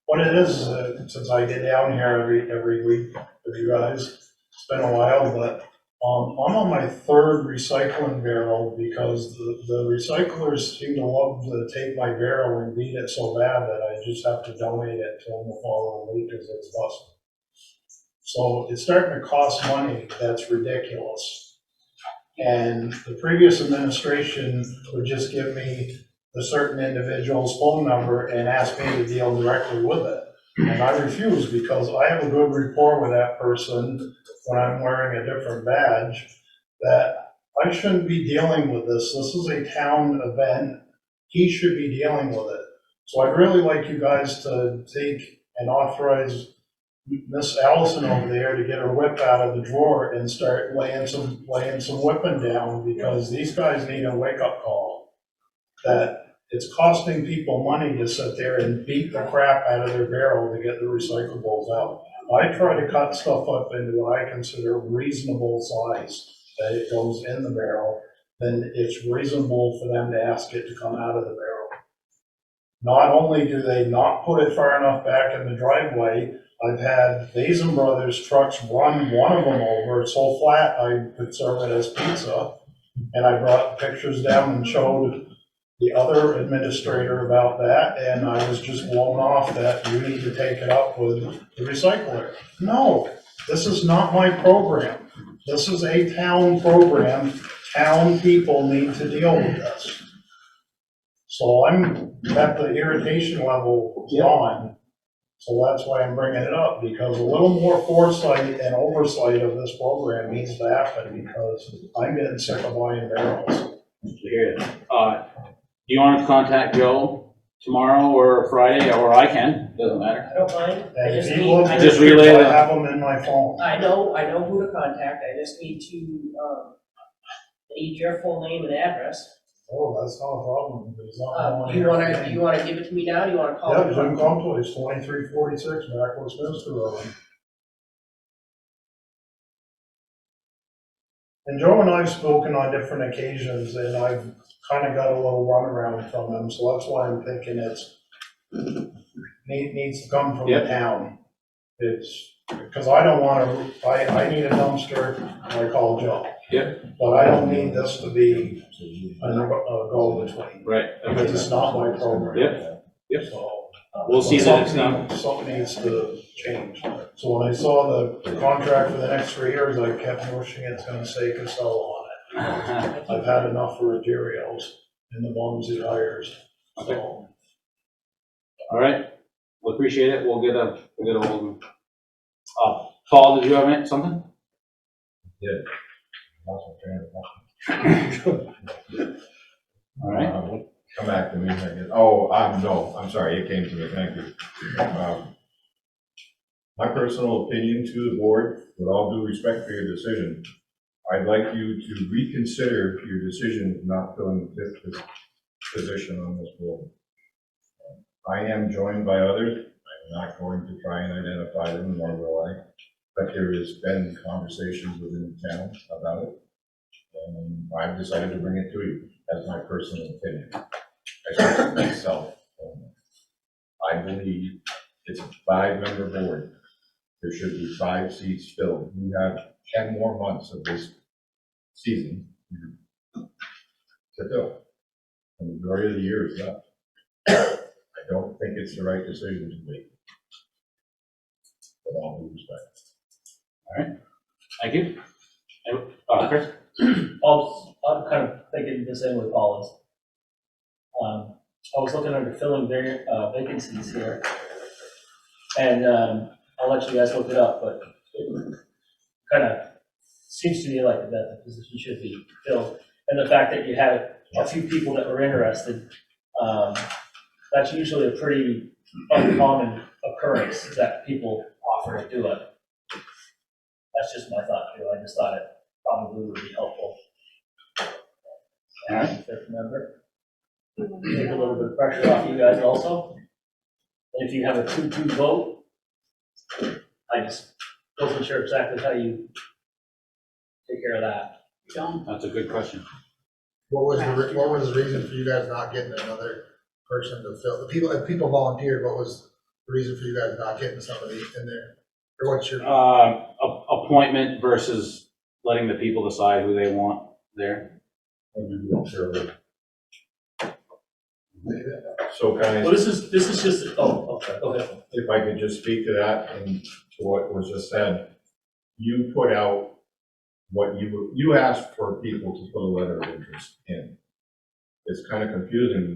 What it is, since I get down here every week with you guys, it's been a while, but I'm on my third recycling barrel because the recyclers seem to love to take my barrel and beat it so bad that I just have to donate it to them the following week because it's busted. So it's starting to cost money that's ridiculous. And the previous administration would just give me the certain individual's phone number and ask me to deal directly with it. And I refuse because I have a good rapport with that person when I'm wearing a different badge, that I shouldn't be dealing with this. This is a town event. He should be dealing with it. So I'd really like you guys to take and authorize Miss Allison over there to get her whip out of the drawer and start laying some whipping down, because these guys need a wake-up call. That it's costing people money to sit there and beat the crap out of their barrel to get the recyclables out. I try to cut stuff up into what I consider reasonable size, that it goes in the barrel, then it's reasonable for them to ask it to come out of the barrel. Not only do they not put it far enough back in the driveway, I've had Basin Brothers trucks run one of them over so flat I could serve it as pizza. And I brought pictures down and showed the other administrator about that, and I was just blown off that you need to take it up with the recycler. No, this is not my program. This is a town program. Town people need to deal with this. So I'm at the irritation level gone. So that's why I'm bringing it up, because a little more foresight and oversight of this program needs to happen, because I'm getting sick of buying barrels. Do you want to contact Joe tomorrow or Friday, or I can, doesn't matter. I don't mind. I And just if you need, look I at just it, relay I the- have them in my phone. I know who to contact. I just need to, need your full name and address. Oh, that's not a problem. There's nothing on Do here. you wanna give it to me now? Do you wanna call Yeah, it? Jim Comptois, 2346 back Westminster Road. And Joe and I have spoken on different occasions, and I've kind of got a little runaround from him, so that's why I'm thinking needs to come from the town. It's, because I don't want to, I need a dumpster, I call Joe. Yep. But I don't need this to be a go-between. Right. Because it's not my program. Yep. So. We'll see that it's not. Something needs to change. So when I saw the contract for the next 3 years, I kept wishing it's gonna say Casella on it. I've had enough for materials and the bums he hires. So, All right, we'll appreciate it. We'll get a hold of him. Paul, did you have something? Yeah. All right. Come back to me, I guess. Oh, no, I'm sorry, it came to me, thank you. My personal opinion to the board, with all due respect for your decision, I'd like you to reconsider your decision of not filling the fifth position on this board. I am joined by others. I'm not going to try and identify them, nor will I. But there has been conversations within the town about it. And I've decided to bring it to you as my personal opinion. I speak for myself. I believe it's a 5-member board. There should be 5 seats filled. You have 10 more months of this season to fill. The majority of the year is left. I don't think it's the right decision to make. With all due respect. All right. Thank you. Chris? I'm kind of thinking the same way Paul is. I was looking under filling vacancies here, and I'll let you guys look it up, but it kind of seems to me like that the position should be filled. And the fact that you had a few people that were interested, that's usually a pretty uncommon occurrence that people offer to do it. That's just my thought too. I just thought it probably would be helpful. All right. Fifth member. Take a little bit of pressure off you guys also. And if you have a 2-2 vote, I just wasn't sure exactly how you take care of that. That's a good question. What was the reason for you guys not getting another person to fill, if people volunteered, what was the reason for you guys not getting somebody in there? Or what's your? Appointment versus letting the people decide who they want there. So can Well, I, this is just, oh, okay, go ahead. if I could just speak to that and to what was just said, you put out what you asked for people to put a letter of interest in. It's kind of confusing.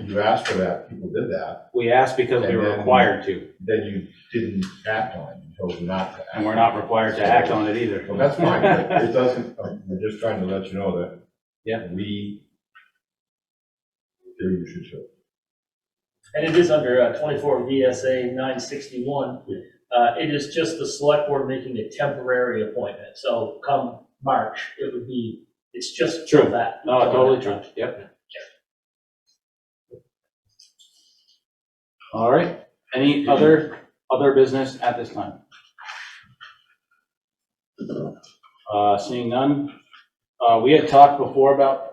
You asked for that, people did that, We asked because we were required to, then you didn't act on it, you chose not to act. and we're not required to act on it either. Well, that's fine, but it doesn't, we're just trying to let you know that. Yeah. We feel you should show. And it is under 24 VSA 961. It is just the select board making a temporary appointment. So come March, it would be, it's just True. that. No, totally true, yep. All right, any other business at this time? Seeing none, we had talked before about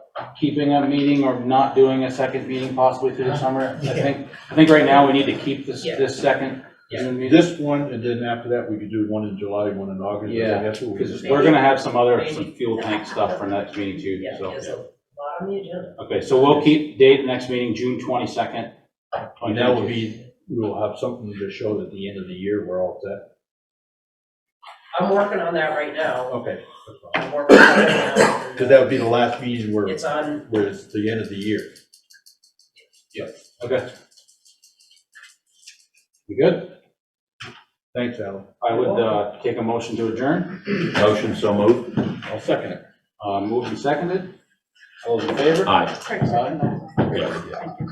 keeping a meeting or not doing a second meeting possibly through the summer. I think right now we need to keep this second June meeting. This one, and then after that, we could do one in July, one in August. Yeah, That's what because we we're gonna have some fuel tank stuff for next meeting too, Yeah, so. there's a lot on the agenda. Okay, so we'll keep date next meeting, June 22nd. And that would be, we'll have something to show that at the end of the year, we're all set. I'm working on that right now. Okay. I'm working on it now. Because that would be the last meeting where It's on, it's the end of the year. Okay. We good? Thanks, Alan. I would take a motion to adjourn. Motion so moved. I'll second it. Moved and seconded. All those in favor? Aye. Aye.